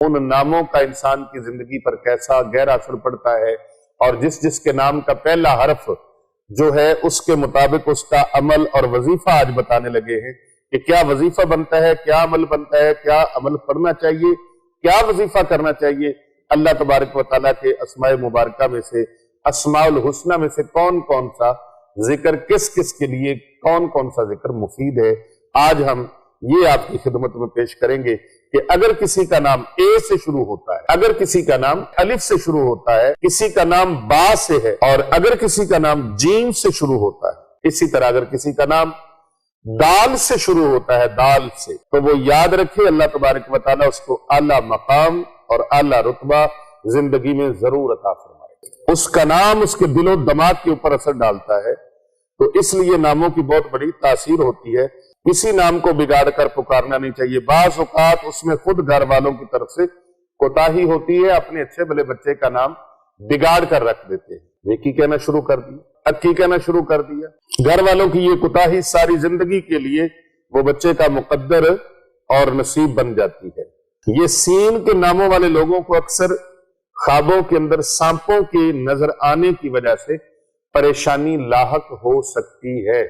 ان ناموں کا انسان کی زندگی پر کیسا گہرا اثر پڑتا ہے، اور جس جس کے نام کا پہلا حرف جو ہے اس کے مطابق اس کا عمل اور وظیفہ آج بتانے لگے ہیں کہ کیا وظیفہ بنتا ہے، کیا عمل بنتا ہے، کیا عمل پڑھنا چاہیے، کیا وظیفہ کرنا چاہیے۔ اللہ تبارک و تعالیٰ کے اسماء مبارکہ میں سے، اسماء الحسنہ میں سے کون کون سا ذکر کس کس کے لیے، کون کون سا ذکر مفید ہے، آج ہم یہ آپ کی خدمت میں پیش کریں گے کہ اگر کسی کا نام اے سے شروع ہوتا ہے، اگر کسی کا نام الف سے شروع ہوتا ہے، کسی کا نام با سے ہے، اور اگر کسی کا نام جیم سے شروع ہوتا ہے، اسی طرح اگر کسی کا نام دال سے شروع ہوتا ہے، دال سے، تو وہ یاد رکھے اللہ تبارک و تعالیٰ اس کو اعلیٰ مقام اور اعلیٰ رتبہ زندگی میں ضرور عطا فرمائے۔ اس کا نام اس کے دل و دماغ کے اوپر اثر ڈالتا ہے، تو اس لیے ناموں کی بہت بڑی تاثیر ہوتی ہے۔ کسی نام کو بگاڑ کر پکارنا نہیں چاہیے۔ بعض اوقات اس میں خود گھر والوں کی طرف سے کوتاہی ہوتی ہے، اپنے اچھے بھلے بچے کا نام بگاڑ کر رکھ دیتے ہیں، وکی کہنا شروع کر دیا، اکی کہنا شروع کر دیا۔ گھر والوں کی یہ کوتاہی ساری زندگی کے لیے وہ بچے کا مقدر اور نصیب بن جاتی ہے۔ یہ سین کے ناموں والے لوگوں کو اکثر خوابوں کے اندر سانپوں کے نظر آنے کی وجہ سے پریشانی لاحق ہو سکتی ہے،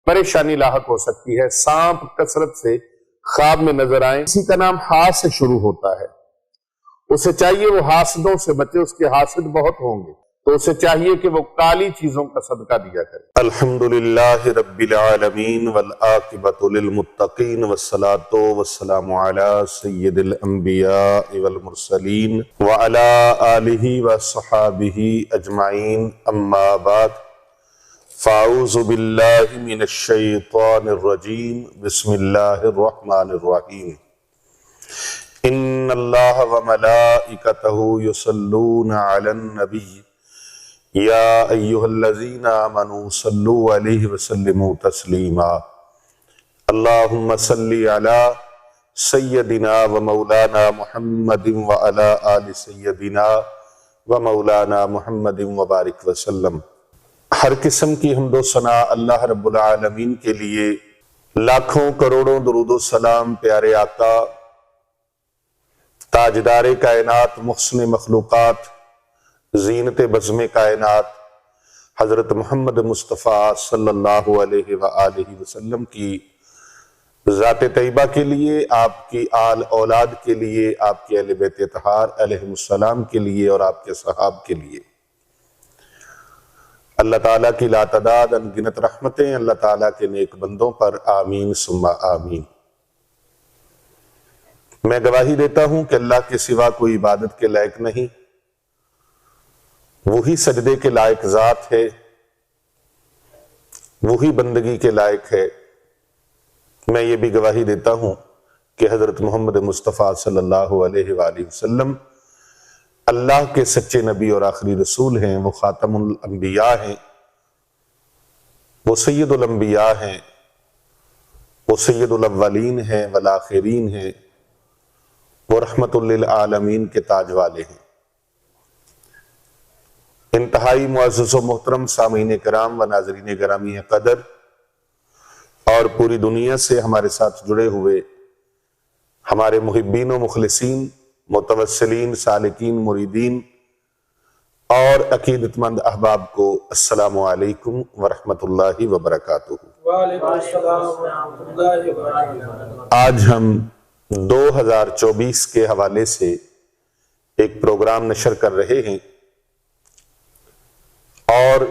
پریشانی لاحق ہو سکتی ہے۔ سانپ کثرت سے خواب میں نظر آئیں۔ کسی کا نام ہا سے شروع ہوتا ہے، اسے چاہیے وہ حاسدوں سے بچے، اس کے حاسد بہت ہوں گے، تو اسے چاہیے کہ وہ کالی چیزوں کا صدقہ دیا کرے۔ الحمدللہ رب العالمین والعاقبۃ للمتقین والصلاۃ والسلام علی سید الانبیاء والمرسلین وعلی آلہ وصحابہ اجمعین، اما بعد، فاعوذ باللہ من الشیطان الرجیم، بسم اللہ الرحمن الرحیم۔ ان اللہ وملائکتہ یصلون علی النبی یا ایہا الذین آمنوا صلوا علیہ وسلموا تسلیما۔ اللہم صلی علی سیدنا و مولانا محمد وعلی آل سیدنا و مولانا محمد وبارک وسلم۔ ہر قسم کی حمد و ثنا اللہ رب العالمین کے لیے، لاکھوں کروڑوں درود و سلام پیارے آقا تاجدار کائنات، محسن مخلوقات، زینت بزم کائنات حضرت محمد مصطفیٰ صلی اللہ علیہ وآلہ وسلم کی ذات طیبہ کے لیے، آپ کی آل اولاد کے لیے، آپ کے اہل بیت اطہار علیہم السلام کے لیے اور آپ کے صحاب کے لیے اللہ تعالیٰ کی لا تعداد انگنت رحمتیں اللہ تعالیٰ کے نیک بندوں پر آمین ثم آمین۔ میں گواہی دیتا ہوں کہ اللہ کے سوا کوئی عبادت کے لائق نہیں، وہی سجدے کے لائق ذات ہے، وہی بندگی کے لائق ہے۔ میں یہ بھی گواہی دیتا ہوں کہ حضرت محمد مصطفیٰ صلی اللہ علیہ وآلہ وسلم اللہ کے سچے نبی اور آخری رسول ہیں، وہ خاتم الانبیاء ہیں، وہ سید الانبیاء ہیں، وہ سید الاولین ہیں والآخرین ہیں، وہ رحمت للعالمین کے تاج والے ہیں۔ انتہائی معزز و محترم سامعین کرام و ناظرین گرامی قدر اور پوری دنیا سے ہمارے ساتھ جڑے ہوئے ہمارے محبین و مخلصین، متوسلین، سالکین، مریدین اور عقیدت مند احباب کو السلام علیکم ورحمۃ اللہ وبرکاتہ۔ وعلیکم السلام ورحمۃ اللہ وبرکاتہ۔ آج ہم 2024 کے حوالے سے ایک پروگرام نشر کر رہے ہیں، اور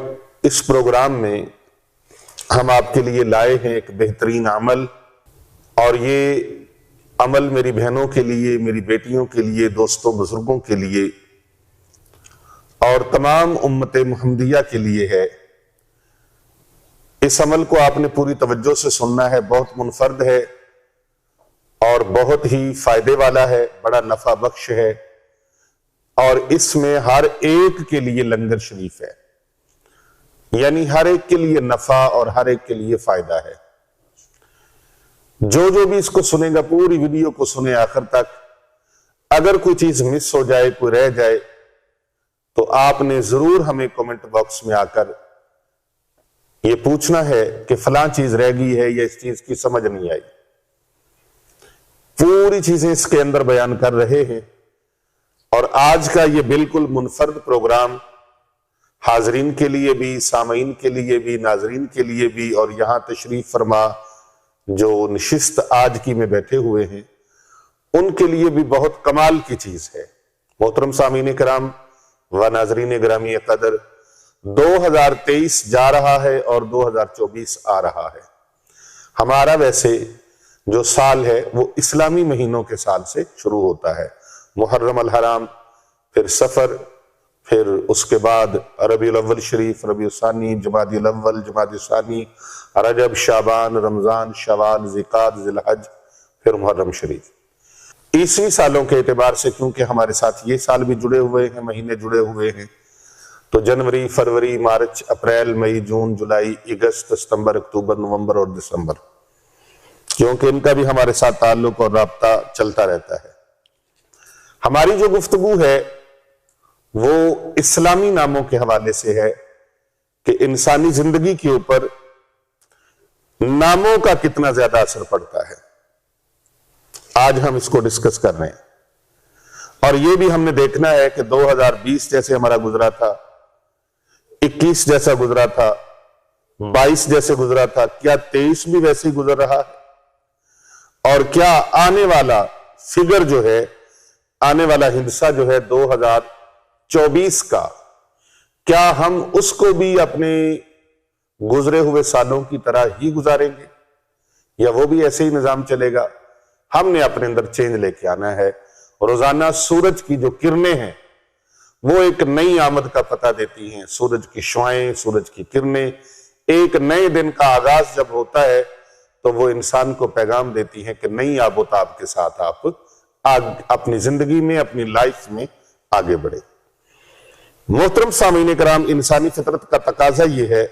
اس پروگرام میں ہم آپ کے لیے لائے ہیں ایک بہترین عمل، اور یہ عمل میری بہنوں کے لیے، میری بیٹیوں کے لیے، دوستوں بزرگوں کے لیے اور تمام امت محمدیہ کے لیے ہے۔ اس عمل کو آپ نے پوری توجہ سے سننا ہے، بہت منفرد ہے اور بہت ہی فائدے والا ہے، بڑا نفع بخش ہے، اور اس میں ہر ایک کے لیے لنگر شریف ہے، یعنی ہر ایک کے لیے نفع اور ہر ایک کے لیے فائدہ ہے۔ جو بھی اس کو سنے گا، پوری ویڈیو کو سنے آخر تک، اگر کوئی چیز مس ہو جائے، کوئی رہ جائے، تو آپ نے ضرور ہمیں کومنٹ باکس میں آ کر یہ پوچھنا ہے کہ فلاں چیز رہ گئی ہے یا اس چیز کی سمجھ نہیں آئی۔ پوری چیزیں اس کے اندر بیان کر رہے ہیں، اور آج کا یہ بالکل منفرد پروگرام حاضرین کے لیے بھی، سامعین کے لیے بھی، ناظرین کے لیے بھی، اور یہاں تشریف فرما جو نشست آج کی میں بیٹھے ہوئے ہیں ان کے لیے بھی بہت کمال کی چیز ہے۔ محترم سامعین کرام و ناظرین گرامی قدر، 2023 جا رہا ہے اور 2024 آ رہا ہے۔ ہمارا ویسے جو سال ہے وہ اسلامی مہینوں کے سال سے شروع ہوتا ہے، محرم الحرام، پھر سفر، پھر اس کے بعد ربیع الاول شریف، ربیع الثانی، جمادی الاول، جمادی الثانی، رجب، شعبان، رمضان، شوال، ذوالقعدہ، ذی الحج، پھر محرم شریف۔ عیسوی سالوں کے اعتبار سے کیونکہ ہمارے ساتھ یہ سال بھی جڑے ہوئے ہیں، مہینے جڑے ہوئے ہیں، تو جنوری، فروری، مارچ، اپریل، مئی، جون، جولائی، اگست، ستمبر، اکتوبر، نومبر اور دسمبر، کیونکہ ان کا بھی ہمارے ساتھ تعلق اور رابطہ چلتا رہتا ہے۔ ہماری جو گفتگو ہے وہ اسلامی ناموں کے حوالے سے ہے کہ انسانی زندگی کے اوپر ناموں کا کتنا زیادہ اثر پڑتا ہے۔ آج ہم اس کو ڈسکس کر رہے ہیں، اور یہ بھی ہم نے دیکھنا ہے کہ 2020 جیسے ہمارا گزرا تھا، 21 جیسا گزرا تھا، 22 جیسے گزرا تھا، کیا 23 بھی ویسے ہی گزر رہا ہے؟ اور کیا آنے والا فگر جو ہے، آنے والا ہندسہ جو ہے 2024 کا، کیا ہم اس کو بھی اپنے گزرے ہوئے سالوں کی طرح ہی گزاریں گے، یا وہ بھی ایسے ہی نظام چلے گا؟ ہم نے اپنے اندر چینج لے کے آنا ہے۔ روزانہ سورج کی جو کرنیں ہیں وہ ایک نئی آمد کا پتہ دیتی ہیں، سورج کی شعائیں، سورج کی کرنیں، ایک نئے دن کا آغاز جب ہوتا ہے تو وہ انسان کو پیغام دیتی ہیں کہ نئی آب و تاب کے ساتھ آپ اپنی زندگی میں، اپنی لائف میں آگے بڑھے۔ محترم سامعین کرام، انسانی فطرت کا تقاضا یہ ہے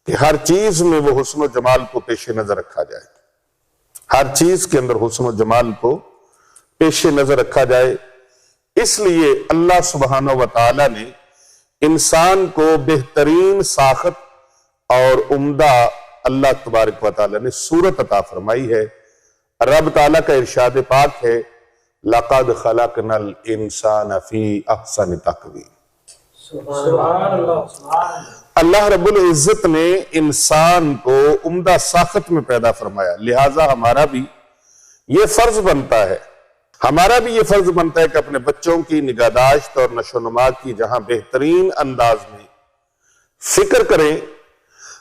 کہ ہر چیز میں وہ حسن و جمال کو پیش نظر رکھا جائے، ہر چیز کے اندر حسن و جمال کو پیش نظر رکھا جائے۔ اس لیے اللہ سبحانہ و تعالی نے انسان کو بہترین ساخت اور عمدہ اللہ تبارک و تعالی نے صورت عطا فرمائی ہے۔ رب تعالیٰ کا ارشاد پاک ہے، لَقَدْ خَلَقْنَا الْإِنسَانَ فِي أَحْسَنِ تَقْوِيمٍ۔ سبحان اللہ۔ اللہ رب العزت نے انسان کو عمدہ ساخت میں پیدا فرمایا، لہٰذا ہمارا بھی یہ فرض بنتا ہے، کہ اپنے بچوں کی نگہداشت اور نشو و نما کی جہاں بہترین انداز میں فکر کریں،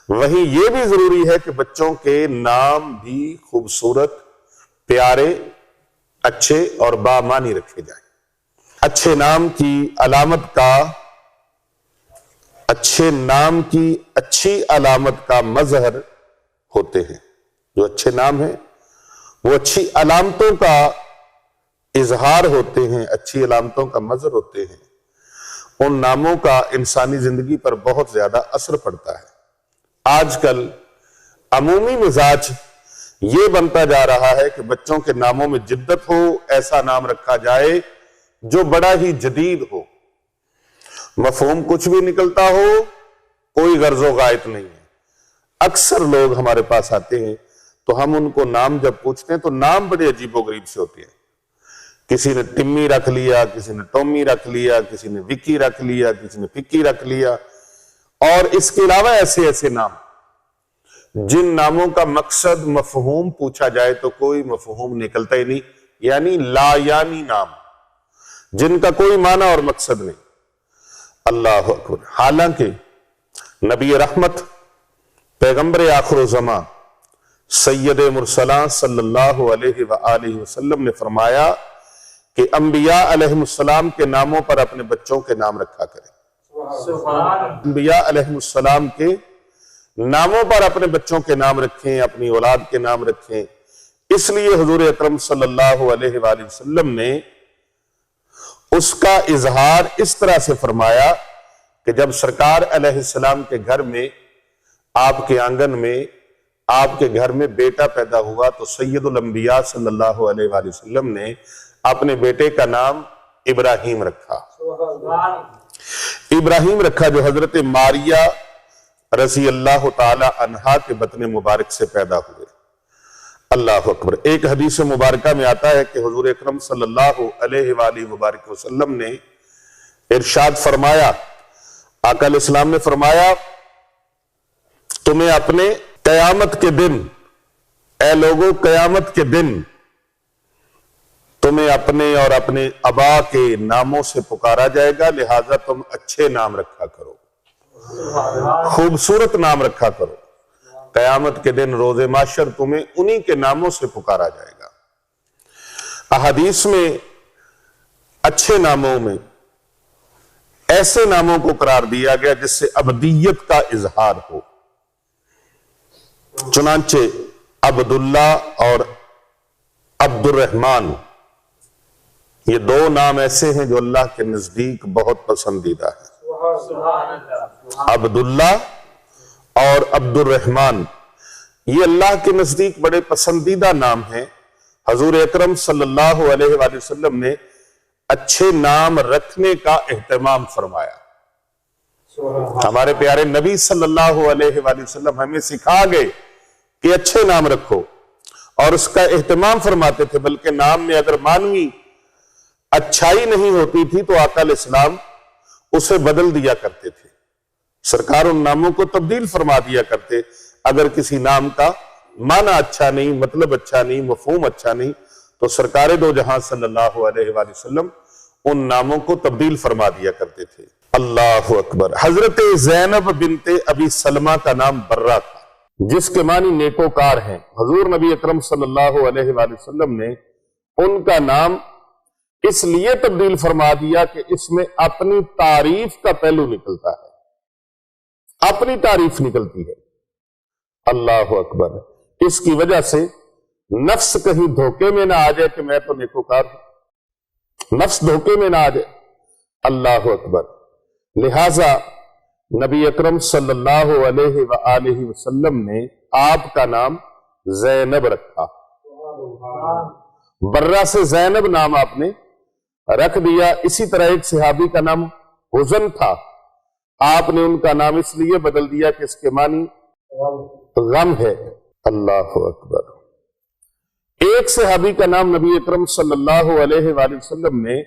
وہیں یہ بھی ضروری ہے کہ بچوں کے نام بھی خوبصورت، پیارے، اچھے اور بامانی رکھے جائیں۔ اچھے نام کی علامت کا، اچھے نام کی اچھی علامت کا مظہر ہوتے ہیں۔ جو اچھے نام ہیں وہ اچھی علامتوں کا اظہار ہوتے ہیں، اچھی علامتوں کا مظہر ہوتے ہیں۔ ان ناموں کا انسانی زندگی پر بہت زیادہ اثر پڑتا ہے۔ آج کل عمومی مزاج یہ بنتا جا رہا ہے کہ بچوں کے ناموں میں جدت ہو، ایسا نام رکھا جائے جو بڑا ہی جدید ہو، مفہوم کچھ بھی نکلتا ہو، کوئی غرض و غائط نہیں ہے۔ اکثر لوگ ہمارے پاس آتے ہیں تو ہم ان کو نام جب پوچھتے ہیں تو نام بڑے عجیب و غریب سے ہوتے ہیں۔ کسی نے ٹمی رکھ لیا، کسی نے ٹومی رکھ لیا، کسی نے وکی رکھ لیا، کسی نے پکی رکھ لیا، اور اس کے علاوہ ایسے ایسے نام جن ناموں کا مقصد مفہوم پوچھا جائے تو کوئی مفہوم نکلتا ہی نہیں، یعنی لا یعنی نام، جن کا کوئی معنی اور مقصد نہیں۔ اللہ اکبر۔ حالانکہ نبی رحمت، پیغمبر آخر الزمان، سید مرسلان صلی اللہ علیہ وآلہ وسلم نے فرمایا کہ انبیاء علیہ السلام کے ناموں پر اپنے بچوں کے نام رکھا کریں۔ انبیاء علیہ السلام کے ناموں پر اپنے بچوں کے نام رکھیں، اپنی اولاد کے نام رکھیں۔ اس لیے حضور اکرم صلی اللہ علیہ وآلہ وسلم نے اس کا اظہار اس طرح سے فرمایا کہ جب سرکار علیہ السلام کے گھر میں، آپ کے آنگن میں، آپ کے گھر میں بیٹا پیدا ہوا تو سید الانبیاء صلی اللہ علیہ وآلہ وسلم نے اپنے بیٹے کا نام ابراہیم رکھا۔ ابراہیم رکھا جو حضرت ماریہ رضی اللہ تعالی عنہا کے بطن مبارک سے پیدا ہوئے۔ اللہ اکبر۔ ایک حدیث مبارکہ میں آتا ہے کہ حضور اکرم صلی اللہ علیہ وآلہ وبارک وسلم نے ارشاد فرمایا، آقا علیہ السلام نے فرمایا، تمہیں اپنے قیامت کے دن، اے لوگوں قیامت کے دن تمہیں اپنے اور اپنے آبا کے ناموں سے پکارا جائے گا، لہذا تم اچھے نام رکھا کرو، خوبصورت نام رکھا کرو۔ قیامت کے دن روز محشر تمہیں انہی کے ناموں سے پکارا جائے گا۔ احادیث میں اچھے ناموں میں ایسے ناموں کو قرار دیا گیا جس سے ابدیت کا اظہار ہو، چنانچہ عبداللہ اور عبد الرحمن یہ دو نام ایسے ہیں جو اللہ کے نزدیک بہت پسندیدہ ہیں۔ عبداللہ اور عبد الرحمن یہ اللہ کے نزدیک بڑے پسندیدہ نام ہیں۔ حضور اکرم صلی اللہ علیہ وآلہ وسلم نے اچھے نام رکھنے کا اہتمام فرمایا۔ ہمارے پیارے نبی صلی اللہ علیہ وآلہ وسلم ہمیں سکھا گئے کہ اچھے نام رکھو، اور اس کا اہتمام فرماتے تھے، بلکہ نام میں اگر مانوی اچھائی نہیں ہوتی تھی تو آقا علیہ السلام اسے بدل دیا کرتے تھے۔ سرکار ان ناموں کو تبدیل فرما دیا کرتے، اگر کسی نام کا معنی اچھا نہیں، مطلب اچھا نہیں، مفہوم اچھا نہیں، تو سرکار دو جہاں صلی اللہ علیہ وآلہ وسلم ان ناموں کو تبدیل فرما دیا کرتے تھے۔ اللہ اکبر۔ حضرت زینب بنت ابی سلمہ کا نام برہ تھا، جس کے معنی نیکوکار ہیں۔ حضور نبی اکرم صلی اللہ علیہ وآلہ وسلم نے ان کا نام اس لیے تبدیل فرما دیا کہ اس میں اپنی تعریف کا پہلو نکلتا ہے، اپنی تعریف نکلتی ہے۔ اللہ اکبر۔ اس کی وجہ سے نفس کہیں دھوکے میں نہ آ جائے کہ میں تو نیکوکار ہوں، نفس دھوکے میں نہ آ جائے۔ اللہ اکبر۔ لہذا نبی اکرم صلی اللہ علیہ وآلہ وسلم نے آپ کا نام زینب رکھا، برہ سے زینب نام آپ نے رکھ دیا۔ اسی طرح ایک صحابی کا نام حزن تھا، آپ نے ان کا نام اس لیے بدل دیا کہ اس کے معنی غم ہے۔ اللہ اکبر۔ ایک صحابی کا نام نبی اکرم صلی اللہ علیہ وآلہ وسلم نے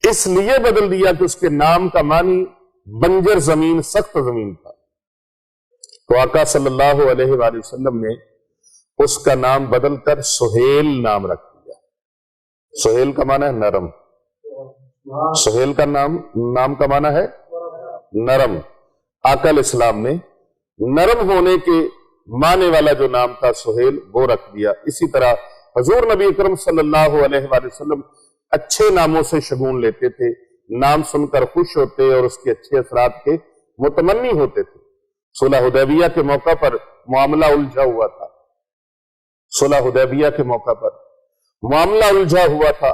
اس لیے بدل دیا کہ اس کے نام کا معنی بنجر زمین، سخت زمین تھا، تو آقا صلی اللہ علیہ وآلہ وسلم نے اس کا نام بدل کر سہیل نام رکھ دیا۔ سہیل کا معنی ہے نرم، سہیل کا نام کا معنی ہے نرم۔ آقا علیہ السلام نے نرم ہونے کے معنی والا جو نام تھا سہیل وہ رکھ دیا۔ اسی طرح حضور نبی اکرم صلی اللہ علیہ وآلہ وسلم اچھے ناموں سے شگون لیتے تھے، نام سن کر خوش ہوتے اور اس کے اچھے اثرات کے متمنی ہوتے تھے۔ صلح حدیبیہ کے موقع پر معاملہ الجھا ہوا تھا، صلح حدیبیہ کے موقع پر معاملہ الجھا ہوا تھا۔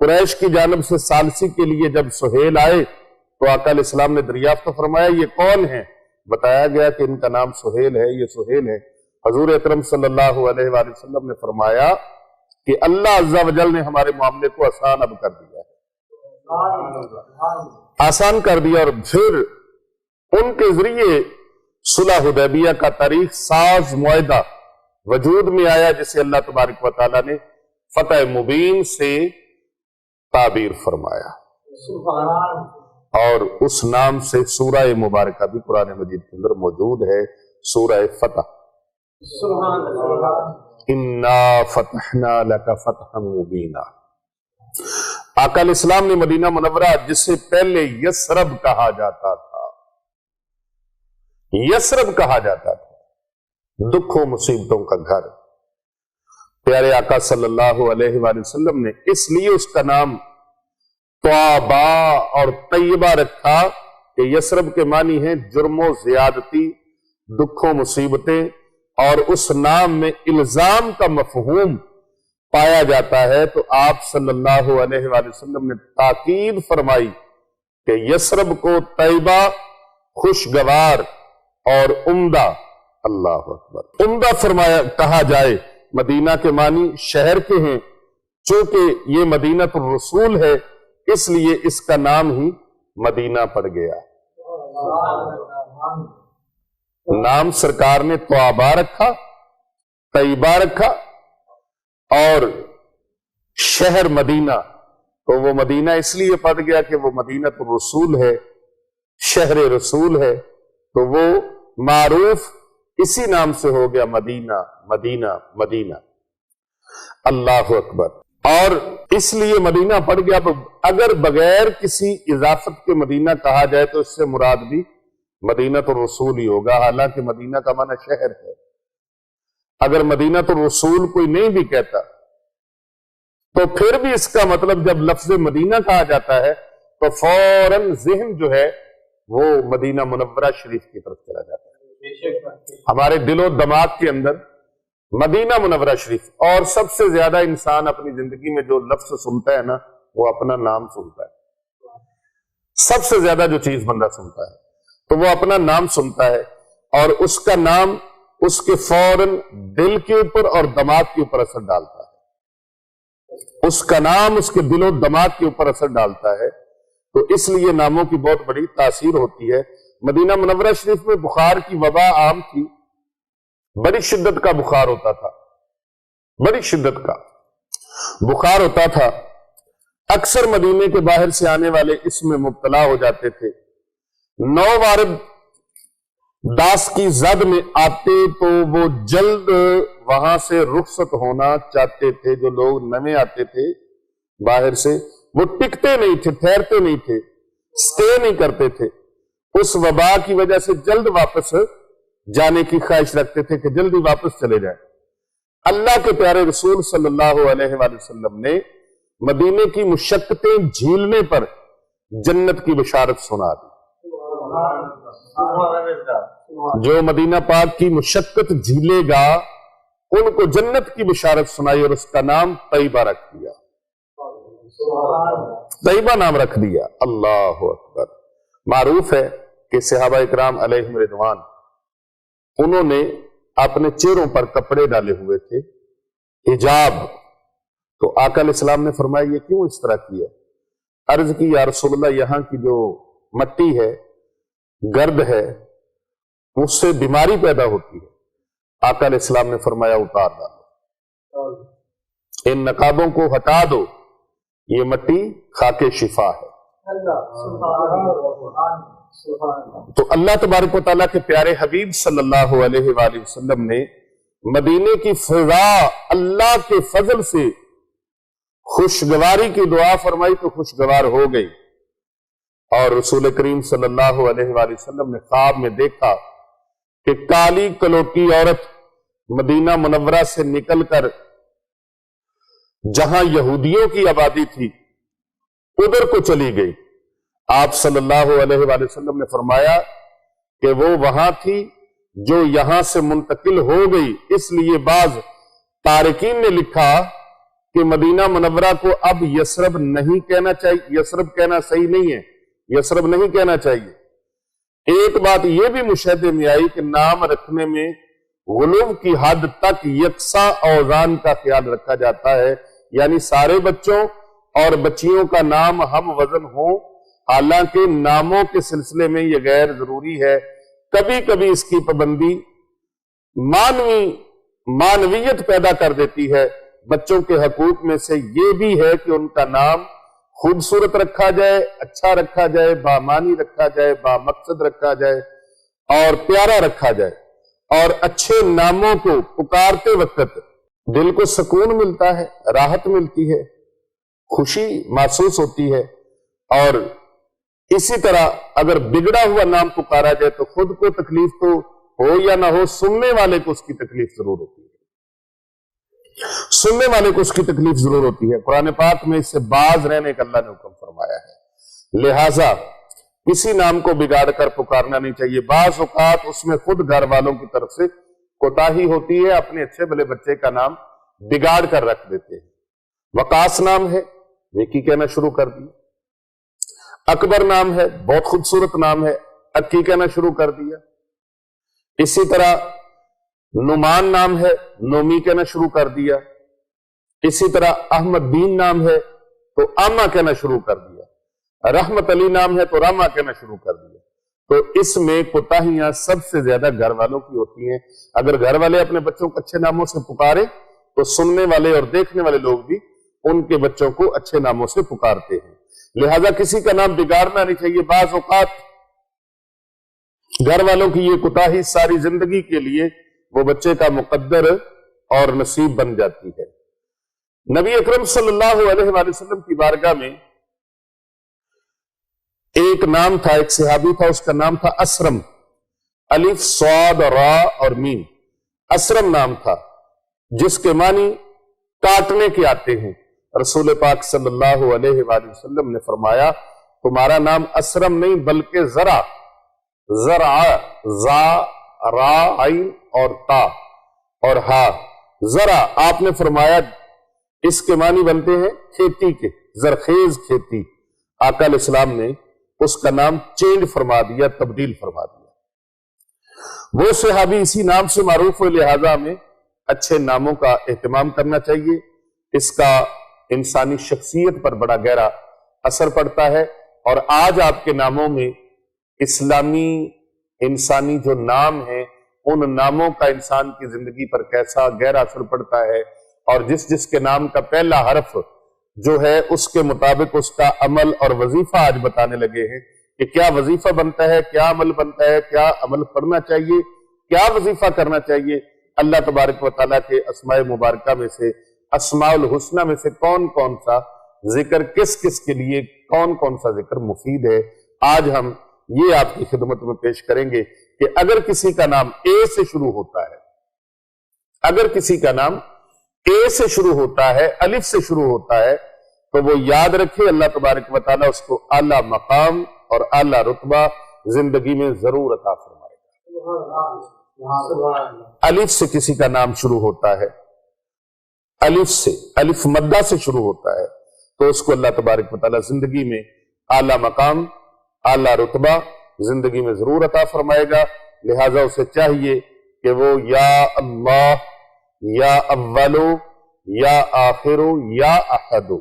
قریش کی جانب سے ثالثی کے لیے جب سہیل آئے تو آقا علیہ السلام نے دریافت فرمایا یہ کون ہے؟ بتایا گیا کہ ان کا نام سہیل ہے، یہ سہیل ہے۔ حضور اکرم صلی اللہ علیہ وآلہ وسلم نے فرمایا کہ اللہ عز و جل نے ہمارے معاملے کو آسان اب کر دیا ہے، آسان کر دیا، اور پھر ان کے ذریعے صلح حدیبیہ کا تاریخ ساز معاہدہ وجود میں آیا، جسے اللہ تبارک و تعالیٰ نے فتح مبین سے تعبیر فرمایا، اور اس نام سے سورہ مبارکہ بھی قرآن مجید کے اندر موجود ہے، سورہ فتح۔ اِنَّا فَتَحْنَا لَكَ فَتْحًا مُبِينًا۔ آقا علیہ السلام نے مدینہ منورہ جسے پہلے یثرب کہا جاتا تھا، یثرب کہا جاتا تھا، دکھوں مصیبتوں کا گھر، پیارے آقا صلی اللہ علیہ وآلہ وسلم نے اس لیے اس کا نام طیبہ اور طیبہ رکھا کہ یثرب کے معنی ہیں جرم و زیادتی، دکھوں مصیبتیں، اور اس نام میں الزام کا مفہوم پایا جاتا ہے، تو آپ صلی اللہ علیہ وآلہ وسلم نے تاکید فرمائی کہ یثرب کو طیبہ، خوشگوار اور عمدہ، اللہ اکبر، عمدہ فرمایا کہا جائے۔ مدینہ کے معنی شہر کے ہیں، چونکہ یہ مدینہ الرسول ہے اس لیے اس کا نام ہی مدینہ پڑ گیا۔ نام سرکار نے طیبہ رکھا، طیبہ رکھا، اور شہر مدینہ، تو وہ مدینہ اس لیے پڑ گیا کہ وہ مدینہ تو رسول ہے، شہر رسول ہے، تو وہ معروف اسی نام سے ہو گیا، مدینہ مدینہ مدینہ۔ اللہ اکبر۔ اور اس لیے مدینہ پڑ گیا۔ اگر بغیر کسی اضافت کے مدینہ کہا جائے تو اس سے مراد بھی مدینہ تو رسول ہی ہوگا، حالانکہ مدینہ کا معنی شہر ہے۔ اگر مدینہ تو رسول کوئی نہیں بھی کہتا تو پھر بھی اس کا مطلب جب لفظ مدینہ کہا جاتا ہے تو فوراً ذہن جو ہے وہ مدینہ منورہ شریف کی طرف چلا جاتا ہے، ہمارے دل و دماغ کے اندر مدینہ منورہ شریف۔ اور سب سے زیادہ انسان اپنی زندگی میں جو لفظ سنتا ہے نا، وہ اپنا نام سنتا ہے۔ سب سے زیادہ جو چیز بندہ سنتا ہے تو وہ اپنا نام سنتا ہے، اور اس کا نام اس کے فوراً دل کے اوپر اور دماغ کے اوپر اثر ڈالتا ہے۔ اس کا نام اس کے دل و دماغ کے اوپر اثر ڈالتا ہے، تو اس لیے ناموں کی بہت بڑی تاثیر ہوتی ہے۔ مدینہ منورہ شریف میں بخار کی وبا عام تھی، بڑی شدت کا بخار ہوتا تھا، بڑی شدت کا بخار ہوتا تھا۔ اکثر مدینے کے باہر سے آنے والے اس میں مبتلا ہو جاتے تھے۔ نو وارد داس کی زد میں آتے تو وہ جلد وہاں سے رخصت ہونا چاہتے تھے۔ جو لوگ نئے آتے تھے باہر سے، وہ ٹکتے نہیں تھے، ٹھہرتے نہیں تھے، سٹے نہیں کرتے تھے، اس وبا کی وجہ سے جلد واپس جانے کی خواہش رکھتے تھے کہ جلدی واپس چلے جائیں۔ اللہ کے پیارے رسول صلی اللہ علیہ وآلہ وسلم نے مدینے کی مشقتیں جھیلنے پر جنت کی بشارت سنا دی۔ جو مدینہ پاک کی مشقت جھیلے گا ان کو جنت کی بشارت سنائی، اور اس کا نام طیبہ رکھ دیا، طیبہ نام رکھ دیا۔ اللہ اکبر۔ معروف ہے کہ صحابہ اکرام علیہم رضوان انہوں نے اپنے چہروں پر کپڑے ڈالے ہوئے تھے، حجاب، تو آقا علیہ السلام نے فرمایا یہ کیوں اس طرح کیا؟ عرض کی یا رسول اللہ، یہاں کی جو مٹی ہے، گرد ہے، اس سے بیماری پیدا ہوتی ہے۔ آقا علیہ السلام نے فرمایا اتار ڈالو، ان نقابوں کو ہٹا دو، یہ مٹی خاک شفا ہے۔ تو اللہ تبارک و تعالیٰ کے پیارے حبیب صلی اللہ علیہ وآلہ وسلم نے مدینے کی فضا اللہ کے فضل سے خوشگواری کی دعا فرمائی تو خوشگوار ہو گئی، اور رسول کریم صلی اللہ علیہ وآلہ وسلم نے خواب میں دیکھا کہ کالی کلوٹی عورت مدینہ منورہ سے نکل کر جہاں یہودیوں کی آبادی تھی ادھر کو چلی گئی۔ آپ صلی اللہ علیہ وآلہ وسلم نے فرمایا کہ وہ وہاں تھی جو یہاں سے منتقل ہو گئی، اس لیے بعض تارکین نے لکھا کہ مدینہ منورہ کو اب یثرب نہیں کہنا چاہیے، یثرب کہنا صحیح نہیں ہے، یثرب نہیں کہنا چاہیے۔ ایک بات یہ بھی مشاہدے میں آئی کہ نام رکھنے میں غلو کی حد تک یکساں اوزان کا خیال رکھا جاتا ہے، یعنی سارے بچوں اور بچیوں کا نام ہم وزن ہو، حالانکہ ناموں کے سلسلے میں یہ غیر ضروری ہے۔ کبھی کبھی اس کی پابندی معنویت پیدا کر دیتی ہے۔ بچوں کے حقوق میں سے یہ بھی ہے کہ ان کا نام خوبصورت رکھا جائے، اچھا رکھا جائے، بامانی رکھا جائے، بامقصد رکھا جائے اور پیارا رکھا جائے، اور اچھے ناموں کو پکارتے وقت دل کو سکون ملتا ہے، راحت ملتی ہے، خوشی محسوس ہوتی ہے۔ اور اسی طرح اگر بگڑا ہوا نام پکارا جائے تو خود کو تکلیف تو ہو یا نہ ہو، سننے والے کو اس کی تکلیف ضرور ہوتی ہے، سننے والے کو اس کی تکلیف ضرور ہوتی ہے۔ قرآن پاک میں اس سے باز رہنے کا اللہ نے حکم فرمایا ہے، لہٰذا کسی نام کو بگاڑ کر پکارنا نہیں چاہیے۔ بعض اوقات اس میں خود گھر والوں کی طرف سے کوتاہی ہوتی ہے، اپنے اچھے بھلے بچے کا نام بگاڑ کر رکھ دیتے ہیں۔ وقاص نام ہے، وکی کہنا شروع کر دیا۔ اکبر نام ہے، بہت خوبصورت نام ہے، اکی کہنا شروع کر دیا۔ اسی طرح نعمان نام ہے، نومی کہنا شروع کر دیا۔ اسی طرح احمد دین نام ہے تو آما کہنا شروع کر دیا۔ رحمت علی نام ہے تو راما کہنا شروع کر دیا۔ تو اس میں کوتاہیاں سب سے زیادہ گھر والوں کی ہوتی ہیں۔ اگر گھر والے اپنے بچوں کو اچھے ناموں سے پکارے تو سننے والے اور دیکھنے والے لوگ بھی ان کے بچوں کو اچھے ناموں سے پکارتے ہیں، لہذا کسی کا نام بگاڑنا نہیں چاہیے۔ بعض اوقات گھر والوں کی یہ کوتاہی ساری زندگی کے لیے وہ بچے کا مقدر اور نصیب بن جاتی ہے۔ نبی اکرم صلی اللہ علیہ وآلہ وسلم کی بارگاہ میں ایک نام تھا، ایک صحابی تھا، اس کا نام تھا اسرم، الف صاد را اور میم، اسرم نام تھا، جس کے معنی کاٹنے کے آتے ہیں۔ رسول پاک صلی اللہ علیہ وآلہ وسلم نے فرمایا تمہارا نام اسرم نہیں بلکہ زرع، زرع، زا، را، عین اور تا اور ہا، زرع، آپ نے فرمایا اس کے معنی بنتے ہیں کھیتی کے، زرخیز کھیتی۔ آقا علیہ السلام نے اس کا نام چینج فرما دیا، تبدیل فرما دیا۔ وہ صحابی اسی نام سے معروف ہوئے، لہذا ہمیں اچھے ناموں کا اہتمام کرنا چاہیے، اس کا انسانی شخصیت پر بڑا گہرا اثر پڑتا ہے۔ اور آج آپ کے ناموں میں اسلامی انسانی جو نام ہیں ان ناموں کا انسان کی زندگی پر کیسا گہرا اثر پڑتا ہے، اور جس جس کے نام کا پہلا حرف جو ہے اس کے مطابق اس کا عمل اور وظیفہ آج بتانے لگے ہیں کہ کیا وظیفہ بنتا ہے، کیا عمل بنتا ہے، کیا عمل پڑھنا چاہیے، کیا وظیفہ کرنا چاہیے۔ اللہ تبارک و تعالیٰ کے اسماء مبارکہ میں سے، اسماء الحسنہ میں سے کون کون سا ذکر کس کس کے لیے، کون کون سا ذکر مفید ہے، آج ہم یہ آپ کی خدمت میں پیش کریں گے کہ اگر کسی کا نام اے سے شروع ہوتا ہے، اگر کسی کا نام اے سے شروع ہوتا ہے، الف سے شروع ہوتا ہے، تو وہ یاد رکھے اللہ تبارک و تعالیٰ اس کو اعلیٰ مقام اور اعلیٰ رتبہ زندگی میں ضرور عطا فرمائے گا۔ الف سے کسی کا نام شروع ہوتا ہے، الف سے، الف مدہ سے شروع ہوتا ہے، تو اس کو اللہ تبارک و تعالیٰ زندگی میں اعلیٰ مقام، اعلیٰ رتبہ زندگی میں ضرور عطا فرمائے گا۔ لہٰذا اسے چاہیے کہ وہ یا اللہ، یا اولو، یا آخرو، یا احدو،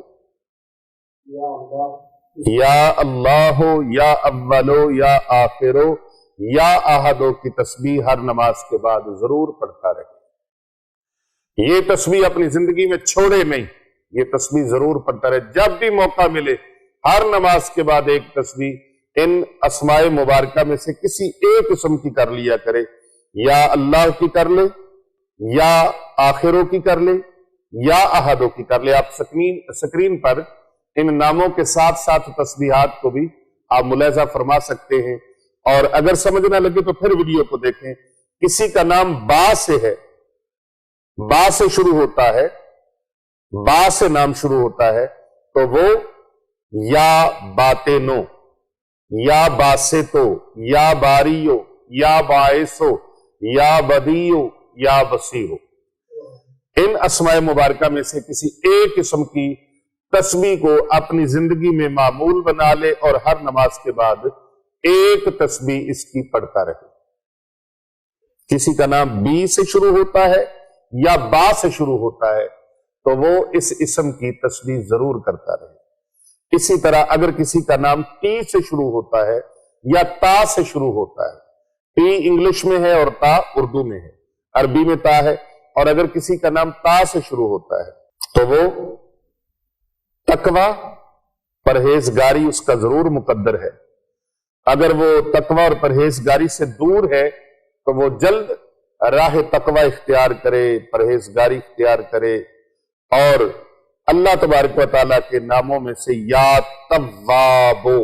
یا اللہ، یا اولو، یا آخرو، یا احدو کی تسبیح ہر نماز کے بعد ضرور پڑھتا رہے۔ یہ تسبیح اپنی زندگی میں چھوڑے نہیں، یہ تسبیح ضرور پڑھتا رہے، جب بھی موقع ملے ہر نماز کے بعد ایک تسبیح ان اسماء مبارکہ میں سے کسی ایک قسم کی کر لیا کرے، یا اللہ کی کر لے، یا آخروں کی کر لے، یا احدوں کی کر لے۔ آپ سکرین پر ان ناموں کے ساتھ ساتھ تسبیحات کو بھی آپ ملاحظہ فرما سکتے ہیں، اور اگر سمجھ نہ لگے تو پھر ویڈیو کو دیکھیں۔ کسی کا نام با سے ہے، با سے شروع ہوتا ہے، با سے نام شروع ہوتا ہے، تو وہ یا باتینو، یا باسطو، یا باریو، یا باعثو، یا بدیو، یا بصیرو، ان اسماء مبارکہ میں سے کسی ایک قسم کی تسبیح کو اپنی زندگی میں معمول بنا لے اور ہر نماز کے بعد ایک تسبیح اس کی پڑھتا رہے۔ کسی کا نام بی سے شروع ہوتا ہے یا با سے شروع ہوتا ہے تو وہ اس اسم کی تسبیح ضرور کرتا رہے۔ اسی طرح اگر کسی کا نام ٹی سے شروع ہوتا ہے یا تا سے شروع ہوتا ہے، ٹی انگلش میں ہے اور تا اردو میں ہے، عربی میں تا ہے، اور اگر کسی کا نام تا سے شروع ہوتا ہے تو وہ تقوی، پرہیزگاری اس کا ضرور مقدر ہے۔ اگر وہ تقوی اور پرہیزگاری سے دور ہے تو وہ جلد راہ تقوی اختیار کرے، پرہیزگاری اختیار کرے، اور اللہ تبارک و تعالیٰ کے ناموں میں سے یا توابو،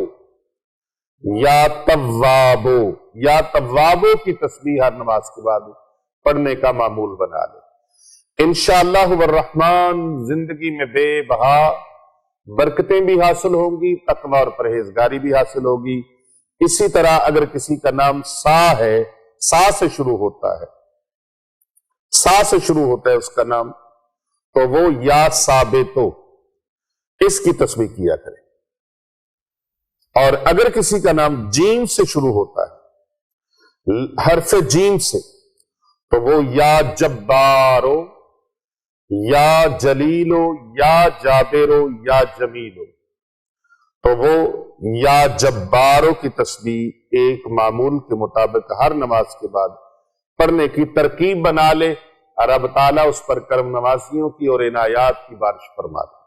یا توابو، یا توابو کی تسبیح ہر نماز کے بعد پڑھنے کا معمول بنا لے۔ انشاءاللہ والرحمن زندگی میں بے بہا برکتیں بھی حاصل ہوں گی، تقوی اور پرہیزگاری بھی حاصل ہوگی۔ اسی طرح اگر کسی کا نام سا ہے، سا سے شروع ہوتا ہے، سا سے شروع ہوتا ہے اس کا نام، تو وہ یا ثابتو، اس کی تسبیح کیا کرے۔ اور اگر کسی کا نام جیم سے شروع ہوتا ہے، حرف جیم سے، تو وہ یا جبارو، یا جلیلو، یا جابرو، یا جمیلو، تو وہ یا جباروں کی تسبیح ایک معمول کے مطابق ہر نماز کے بعد پڑھنے کی ترکیب بنا لے، اور رب تعالیٰ اس پر کرم نوازیوں کی اور عنایات کی بارش فرما دے۔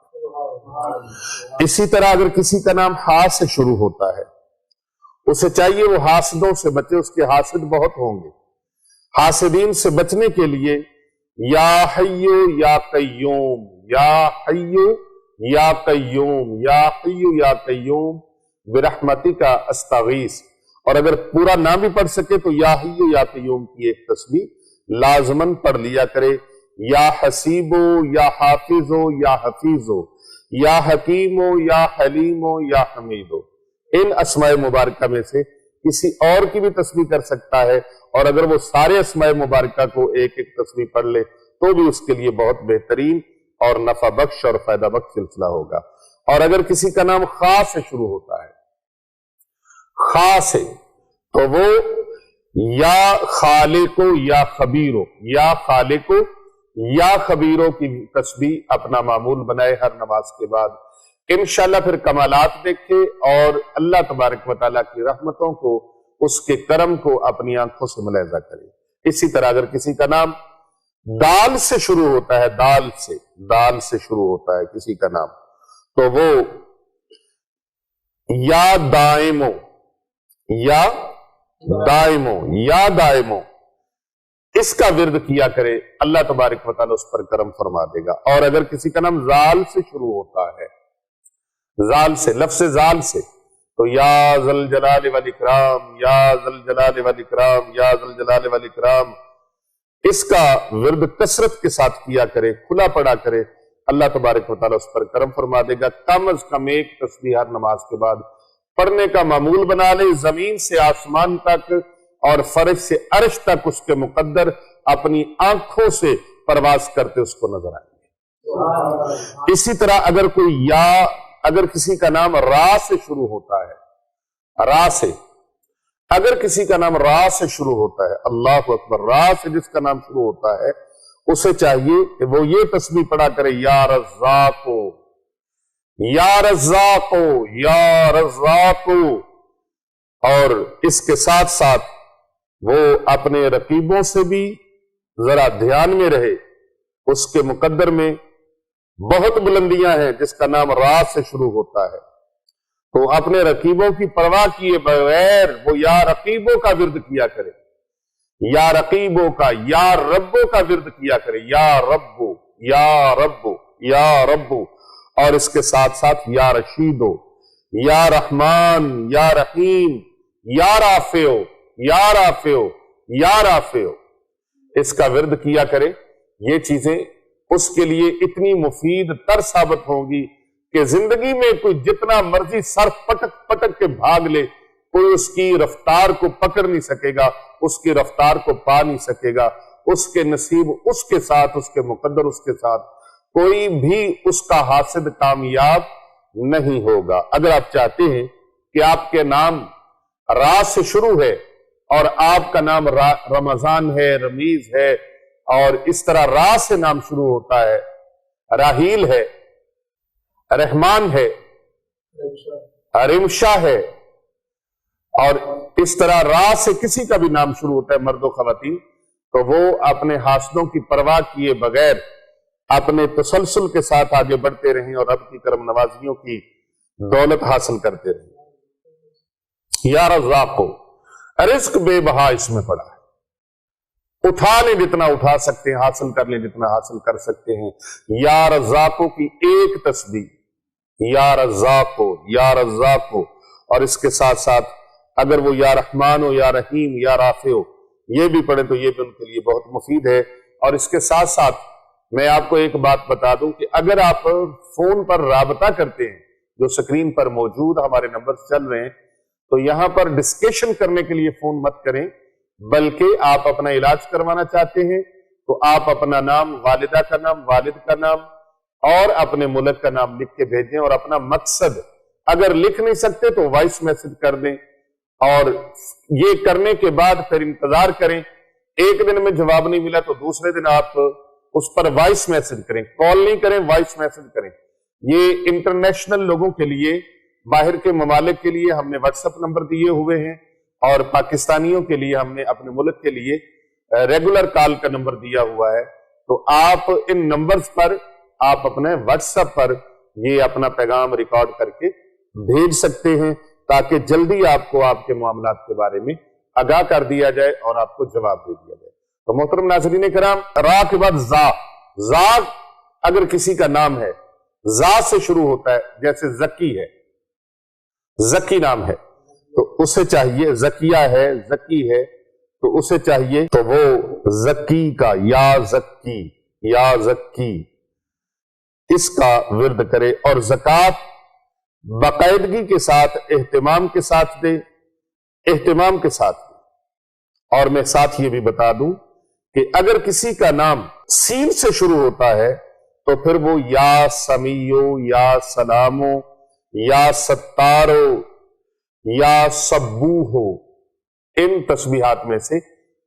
اسی طرح اگر کسی کا نام ہا سے شروع ہوتا ہے، اسے چاہیے وہ حاسدوں سے بچے، اس کے حاسد بہت ہوں گے۔ حاسدین سے بچنے کے لیے یا حیو یا قیوم، یا حیو یا قیوم، یا حیو یا قیوم برحمتی کا استغیث، اور اگر پورا نام بھی پڑھ سکے تو یا حیو یا قیوم کی ایک تسبیح لازماً پڑھ لیا کرے۔ یا حسیبو یا حافظو یا حفیظو یا حکیمو یا حلیمو یا حمیدو، ان اسماء مبارکہ میں سے کسی اور کی بھی تسبیح کر سکتا ہے، اور اگر وہ سارے اسماء مبارکہ کو ایک ایک تسبیح پڑھ لے تو بھی اس کے لیے بہت بہترین اور نفع بخش اور فائدہ بخش سلسلہ ہوگا۔ اور اگر کسی کا نام خا سے شروع ہوتا ہے، خا سے، تو وہ یا خالقو یا خبیرو، یا خالقو یا خبیرو کی تسبیح اپنا معمول بنائے ہر نماز کے بعد۔ انشاءاللہ پھر کمالات دیکھے اور اللہ تبارک و تعالیٰ کی رحمتوں کو، اس کے کرم کو اپنی آنکھوں سے ملاحظہ کرے۔ اسی طرح اگر کسی کا نام دال سے شروع ہوتا ہے، دال سے شروع ہوتا ہے کسی کا نام، تو وہ یا دائمو یا دائمو اس کا ورد کیا کرے، اللہ تبارک و تعالیٰ اس پر کرم فرما دے گا۔ اور اگر کسی کا نام زال سے شروع ہوتا ہے، زال سے، لفظ زال سے، تو یا ذل جلال والاکرام، یا ذل جلال والاکرام، یا ذل جلال والاکرام، اس کا ورد کثرت کے ساتھ کیا کرے، کھلا پڑا کرے، اللہ تبارک و تعالیٰ اس پر کرم فرما دے گا۔ کم از کم ایک تسبیح ہر نماز کے بعد پڑھنے کا معمول بنا لے، زمین سے آسمان تک اور فرش سے عرش تک اس کے مقدر اپنی آنکھوں سے پرواز کرتے اس کو نظر آئیں گے۔ اسی طرح اگر کسی کا نام را سے شروع ہوتا ہے، را سے، اگر کسی کا نام را سے شروع ہوتا ہے، اللہ اکبر، را سے جس کا نام شروع ہوتا ہے اسے چاہیے کہ وہ یہ تسبیح پڑھا کرے، یا رزاقو، یا رزاقو، یا رزاقو، اور اس کے ساتھ ساتھ وہ اپنے رقیبوں سے بھی ذرا دھیان میں رہے۔ اس کے مقدر میں بہت بلندیاں ہیں، جس کا نام را سے شروع ہوتا ہے، تو اپنے رقیبوں کی پرواہ کیے بغیر وہ یا رقیبوں کا ورد کیا کرے، یا رقیبوں کا، یا ربوں کا ورد کیا کرے، یا ربو، یا ربو، یا ربو، اور اس کے ساتھ ساتھ یا رشیدو، یا رحمان، یا رحیم، یا رافعو، یا رافعو، یا رافعو، اس کا ورد کیا کرے۔ یہ چیزیں اس کے لیے اتنی مفید تر ثابت ہوں گی کہ زندگی میں کوئی جتنا مرضی سر پٹک پٹک کے بھاگ لے، کوئی اس کی رفتار کو پکڑ نہیں سکے گا، اس کی رفتار کو پا نہیں سکے گا، اس کے نصیب اس کے ساتھ، اس کے مقدر اس کے ساتھ، کوئی بھی اس کا حاسد کامیاب نہیں ہوگا۔ اگر آپ چاہتے ہیں کہ آپ کے نام را سے شروع ہے اور آپ کا نام رمضان ہے، رمیز ہے، اور اس طرح را سے نام شروع ہوتا ہے، راہیل ہے، رحمان ہے، رمشا ہے، اور اس طرح را سے کسی کا بھی نام شروع ہوتا ہے، مرد و خواتین، تو وہ اپنے حاسدوں کی پرواہ کیے بغیر اپنے تسلسل کے ساتھ آگے بڑھتے رہیں اور رب کی کرم نوازیوں کی دولت حاصل کرتے رہیں۔ یا رزاقو، رزق بے بہا اس میں پڑا ہے، اٹھا لیں جتنا اٹھا سکتے ہیں، حاصل کر لیں جتنا حاصل کر سکتے ہیں۔ یا رزاقو کی ایک تسبیح، یا رزاقو، یا رزاقو، اور اس کے ساتھ ساتھ اگر وہ یا رحمان ہو، یا رحیم، یا رافع ہو، یہ بھی پڑھیں تو یہ بھی ان کے لیے بہت مفید ہے۔ اور اس کے ساتھ ساتھ میں آپ کو ایک بات بتا دوں کہ اگر آپ فون پر رابطہ کرتے ہیں، جو سکرین پر موجود ہمارے نمبر چل رہے ہیں، تو یہاں پر ڈسکشن کرنے کے لیے فون مت کریں، بلکہ آپ اپنا علاج کروانا چاہتے ہیں تو آپ اپنا نام، والدہ کا نام، والد کا نام اور اپنے ملک کا نام لکھ کے بھیجیں، اور اپنا مقصد اگر لکھ نہیں سکتے تو وائس میسج کر دیں، اور یہ کرنے کے بعد پھر انتظار کریں۔ ایک دن میں جواب نہیں ملا تو دوسرے دن آپ اس پر وائس میسج کریں، کال نہیں کریں، وائس میسج کریں۔ یہ انٹرنیشنل لوگوں کے لیے باہر کے ممالک کے لیے ہم نے واٹس ایپ نمبر دیے ہوئے ہیں، اور پاکستانیوں کے لیے ہم نے اپنے ملک کے لیے ریگولر کال کا نمبر دیا ہوا ہے۔ تو آپ ان نمبرز پر آپ اپنے واٹس ایپ پر یہ اپنا پیغام ریکارڈ کر کے بھیج سکتے ہیں، تاکہ جلدی آپ کو آپ کے معاملات کے بارے میں آگاہ کر دیا جائے اور آپ کو جواب دے دیا جائے۔ تو محترم ناظرین کرام، را کے بعد زا اگر کسی کا نام ہے، زا سے شروع ہوتا ہے، جیسے زکی ہے، زکی نام ہے، تو اسے چاہیے، زکیہ ہے، زکی ہے، تو اسے چاہیے تو وہ زکی کا یا زکی اس کا ورد کرے، اور زکوٰۃ باقاعدگی کے ساتھ اہتمام کے ساتھ دے، اور میں ساتھ یہ بھی بتا دوں کہ اگر کسی کا نام سین سے شروع ہوتا ہے تو پھر وہ یا سمیو، یا سلامو، یا ستارو، یا سبوہو، ان تسبیحات میں سے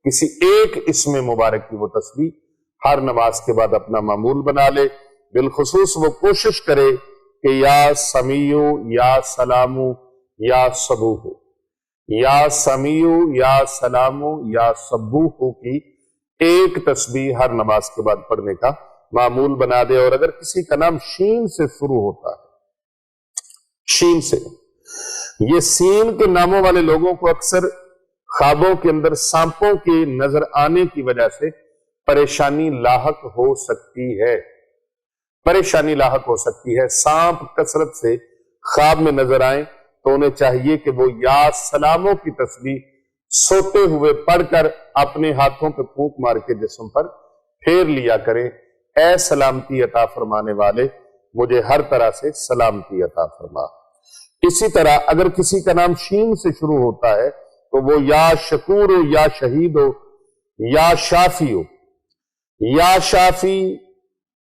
کسی ایک اسم مبارک کی وہ تسبیح ہر نماز کے بعد اپنا معمول بنا لے۔ بالخصوص وہ کوشش کرے کہ یا سمیو، یا سلامو، یا سبوہو، یا سمیو، یا سلامو، یا سبوہو کی ایک تسبیح ہر نماز کے بعد پڑھنے کا معمول بنا دے۔ اور اگر کسی کا نام شین سے شروع ہوتا ہے، شین سے، یہ سین کے ناموں والے لوگوں کو اکثر خوابوں کے اندر سانپوں کے نظر آنے کی وجہ سے پریشانی لاحق ہو سکتی ہے، سانپ کثرت سے خواب میں نظر آئیں تو انہیں چاہیے کہ وہ یا سلاموں کی تسبیح سوتے ہوئے پڑھ کر اپنے ہاتھوں پہ پھونک مار کے جسم پر پھیر لیا کریں، اے سلامتی عطا فرمانے والے مجھے ہر طرح سے سلامتی عطا فرما۔ اسی طرح اگر کسی کا نام شین سے شروع ہوتا ہے تو وہ یا شکور ہو، یا شہید ہو، یا شافی ہو، یا شافی،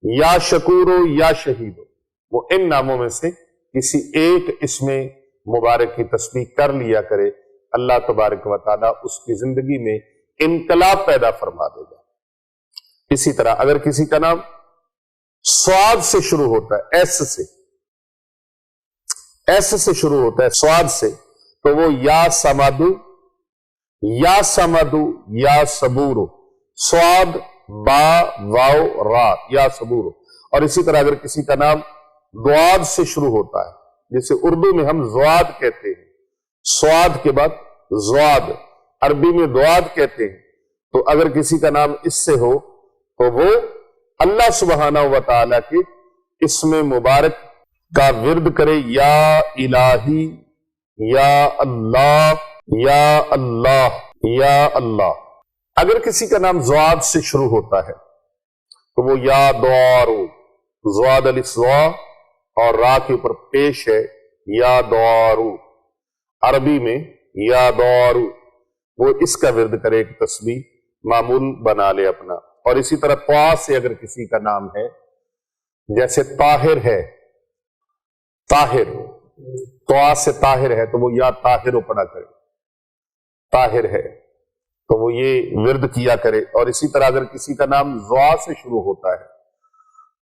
یا شکور ہو، یا شہید ہو، وہ ان ناموں میں سے کسی ایک اسم مبارک کی تسبیح کر لیا کرے، اللہ تبارک و تعالیٰ اس کی زندگی میں انقلاب پیدا فرما دے گا۔ اسی طرح اگر کسی کا نام سواد سے شروع ہوتا ہے، ایس سے شروع ہوتا ہے، سواد سے، تو وہ یا سمادو، یا صبورو، سواد با واو را، یا صبورو۔ اور اسی طرح اگر کسی کا نام دواد سے شروع ہوتا ہے، جسے اردو میں ہم زواد کہتے ہیں، سواد کے بعد زواد، عربی میں دواد کہتے ہیں، تو اگر کسی کا نام اس سے ہو تو وہ اللہ سبحانہ و تعالیٰ کے اسم مبارک کا ورد کرے، یا الہی، یا اللہ، یا اللہ، یا اللہ۔ اگر کسی کا نام زواد سے شروع ہوتا ہے تو وہ یا دوارو، زواد الف زوا اور را کے اوپر پیش ہے، یا دوارو، عربی میں یا دوارو، وہ اس کا ورد کرے، ایک تسبیح معمول بنا لے اپنا۔ اور اسی طرح طا سے اگر کسی کا نام ہے، جیسے طاہر ہے، طاہر، طا سے طاہر ہے تو وہ یا طاہر پڑھا کرے، طاہر ہے تو وہ یہ ورد کیا کرے۔ اور اسی طرح اگر کسی کا نام زوا سے شروع ہوتا ہے،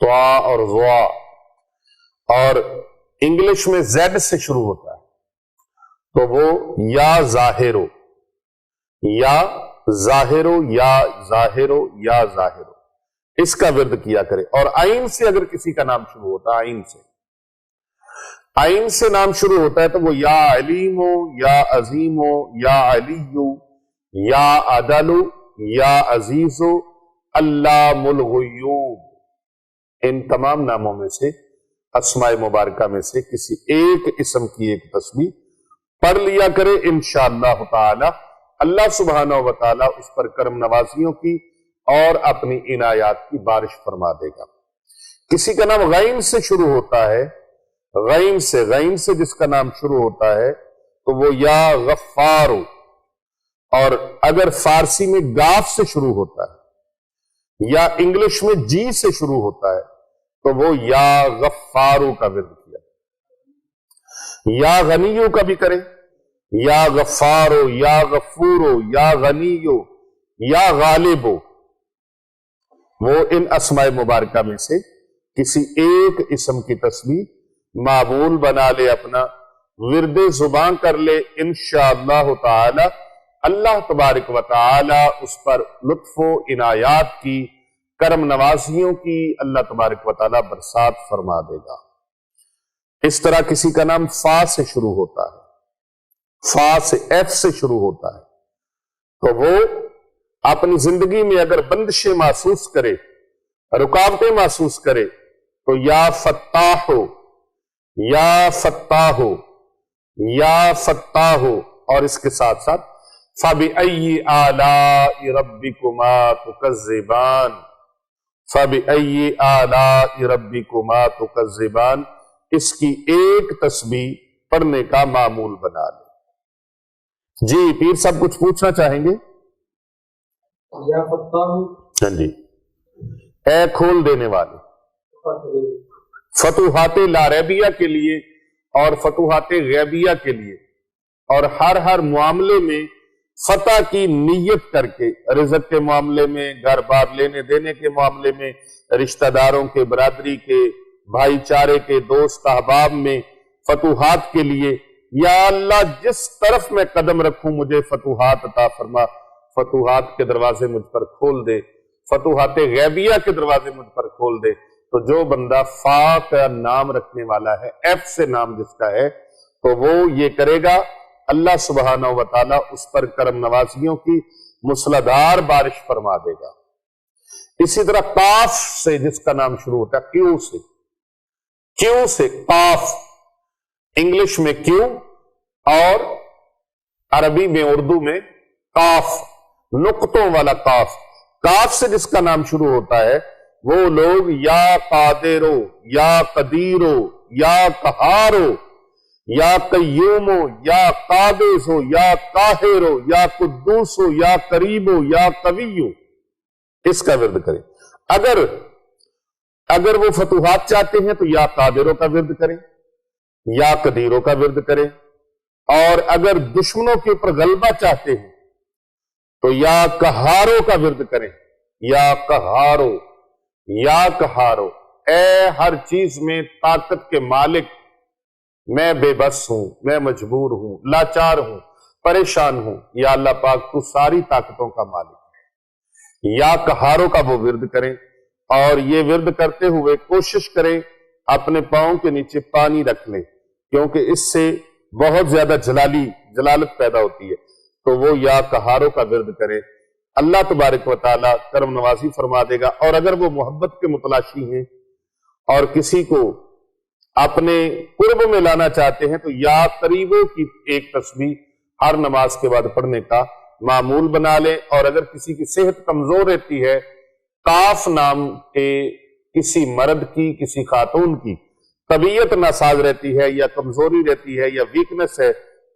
طا اور زوا، اور انگلش میں زیڈ سے شروع ہوتا ہے تو وہ یا ظاہرو، یا ظاہرو، یا ظاہرو، یا ظاہرو، اس کا ورد کیا کرے۔ اور آئین سے اگر کسی کا نام شروع ہوتا ہے، آئین سے نام شروع ہوتا ہے تو وہ یا علیمو، یا عظیمو، یا علیو، یا عدلو، یا عزیزو، علام الغیوب، ان تمام ناموں میں سے، اسماء مبارکہ میں سے کسی ایک اسم کی ایک تسبیح پڑھ لیا کرے، انشاءاللہ تعالی اللہ سبحانہ و تعالی اس پر کرم نوازیوں کی اور اپنی عنایات کی بارش فرما دے گا۔ کسی کا نام غین سے شروع ہوتا ہے، غین سے جس کا نام شروع ہوتا ہے تو وہ یا غفارو، اور اگر فارسی میں گاف سے شروع ہوتا ہے یا انگلش میں جی سے شروع ہوتا ہے تو وہ یا غفارو کا ورد کیا، یا غنیو کا بھی کرے، یا غفارو، یا غفورو، یا غنیو، یا غالبو، وہ ان اسماء مبارکہ میں سے کسی ایک اسم کی تسبیح معمول بنا لے اپنا، ورد زبان کر لے انشاءاللہ تعالی اللہ تبارک و تعالی اس پر لطف و عنایات کی، کرم نوازیوں کی اللہ تبارک و تعالی برسات فرما دے گا۔ اس طرح کسی کا نام فا سے شروع ہوتا ہے، فا سے ایف سے شروع ہوتا ہے، تو وہ اپنی زندگی میں اگر بندشیں محسوس کرے، رکاوٹیں محسوس کرے تو یا فتاح ہو، یا فتاح ہو، یا فتاح ہو، اور اس کے ساتھ ساتھ فَبِأَيِّ آلَاءِ رَبِّكُمَا تُكَذِّبَانِ، فَبِأَيِّ آلَاءِ رَبِّكُمَا تُكَذِّبَانِ، اس کی ایک تسبیح پڑھنے کا معمول بنا لے۔ جی پیر صاحب کچھ پوچھنا چاہیں گے؟ یا فتاح ہاں جی، اے کھول دینے والے، فتوحات لاریبیہ کے لیے اور فتوحات غیبیہ کے لیے، اور ہر معاملے میں فتح کی نیت کر کے، رزق کے معاملے میں، گھر بار لینے دینے کے معاملے میں، رشتہ داروں کے، برادری کے، بھائی چارے کے، دوست احباب میں فتوحات کے لیے، یا اللہ جس طرف میں قدم رکھوں مجھے فتوحات عطا فرما، فتوحات کے دروازے مجھ پر کھول دے، فتوحات غیبیہ کے دروازے مجھ پر کھول دے۔ تو جو بندہ فا کا نام رکھنے والا ہے، ایف سے نام جس کا ہے، تو وہ یہ کرے گا، اللہ سبحانہ و تعالیٰ اس پر کرم نوازیوں کی مسلدھار بارش فرما دے گا۔ اسی طرح قاف سے جس کا نام شروع ہوتا ہے، کیوں سے قاف، انگلش میں کیوں اور عربی میں اردو میں قاف، نقطوں والا قاف، قاف سے جس کا نام شروع ہوتا ہے وہ لوگ یا قادرو، یا قدیرو، یا قہارو، یا قیومو، یا قابض ہو، یا قاہرو، یا قدوس ہو، یا قریبو، یا قویو، اس کا ورد کریں۔ اگر وہ فتوحات چاہتے ہیں تو یا قادروں کا ورد کریں، یا قدیروں کا ورد کریں، اور اگر دشمنوں کے اوپر غلبہ چاہتے ہیں تو یا قہاروں کا ورد کریں، یا قہارو، یا قہارو، اے ہر چیز میں طاقت کے مالک، میں بے بس ہوں، میں مجبور ہوں، لاچار ہوں، پریشان ہوں، یا اللہ پاک تو ساری طاقتوں کا مالک ہے۔ یا قہاروں کا وہ ورد کریں، اور یہ ورد کرتے ہوئے کوشش کریں اپنے پاؤں کے نیچے پانی رکھ لیں، کیونکہ اس سے بہت زیادہ جلالت پیدا ہوتی ہے، تو وہ یا قہاروں کا ورد کریں، اللہ تبارک و تعالیٰ کرم نوازی فرما دے گا۔ اور اگر وہ محبت کے متلاشی ہیں اور کسی کو اپنے قرب میں لانا چاہتے ہیں تو یا قریبوں کی ایک تسبیح ہر نماز کے بعد پڑھنے کا معمول بنا لیں۔ اور اگر کسی کی صحت کمزور رہتی ہے، قاف نام کے کسی مرد کی، کسی خاتون کی طبیعت ناساز رہتی ہے، یا کمزوری رہتی ہے، یا ویکنس ہے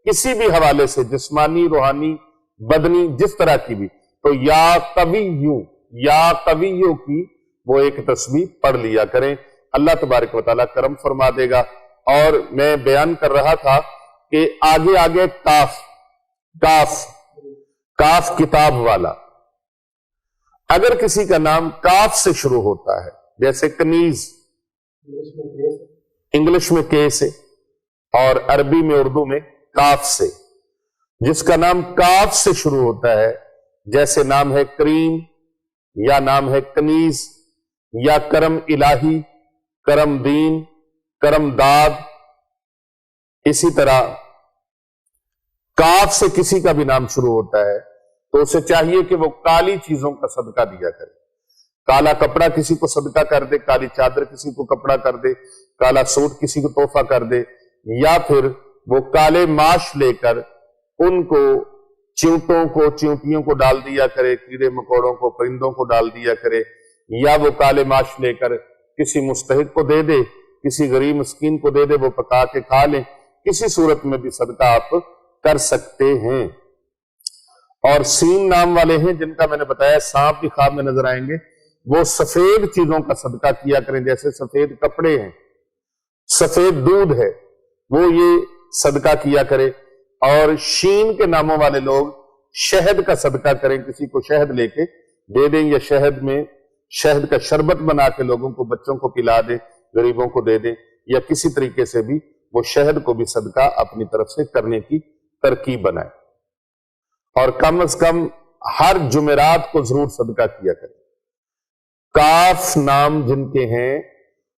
کسی بھی حوالے سے، جسمانی، روحانی، بدنی، جس طرح کی بھی، تو یا قویوں کی وہ ایک تسبیح پڑھ لیا کریں، اللہ تبارک و تعالیٰ کرم فرما دے گا۔ اور میں بیان کر رہا تھا کہ آگے کاف کتاب والا، اگر کسی کا نام کاف سے شروع ہوتا ہے، جیسے کنیز انگلش میں کے سے، اور عربی میں اردو میں کاف سے، جس کا نام کاف سے شروع ہوتا ہے، جیسے نام ہے کریم، یا نام ہے کنیز، یا کرم الہی، کرم دین، کرم داد، اسی طرح کاف سے کسی کا بھی نام شروع ہوتا ہے تو اسے چاہیے کہ وہ کالی چیزوں کا صدقہ دیا کرے، کالا کپڑا کسی کو صدقہ کر دے، کالی چادر کسی کو کپڑا کر دے، کالا سوٹ کسی کو تحفہ کر دے، یا پھر وہ کالے ماش لے کر ان کو چیونٹیوں کو ڈال دیا کرے، کیڑے مکوڑوں کو، پرندوں کو ڈال دیا کرے، یا وہ کالے ماش لے کر کسی مستحق کو دے دے، کسی غریب مسکین کو دے دے، وہ پکا کے کھا لیں، کسی صورت میں بھی صدقہ آپ کر سکتے ہیں۔ اور سین نام والے ہیں جن کا میں نے بتایا سانپ بھی خواب میں نظر آئیں گے، وہ سفید چیزوں کا صدقہ کیا کریں، جیسے سفید کپڑے ہیں، سفید دودھ ہے، وہ یہ صدقہ کیا کرے۔ اور شین کے ناموں والے لوگ شہد کا صدقہ کریں، کسی کو شہد لے کے دے دیں، یا شہد کا شربت بنا کے لوگوں کو، بچوں کو پلا دیں، غریبوں کو دے دیں، یا کسی طریقے سے بھی وہ شہد کو بھی صدقہ اپنی طرف سے کرنے کی ترکیب بنائے، اور کم از کم ہر جمعرات کو ضرور صدقہ کیا کرے۔ کاف نام جن کے ہیں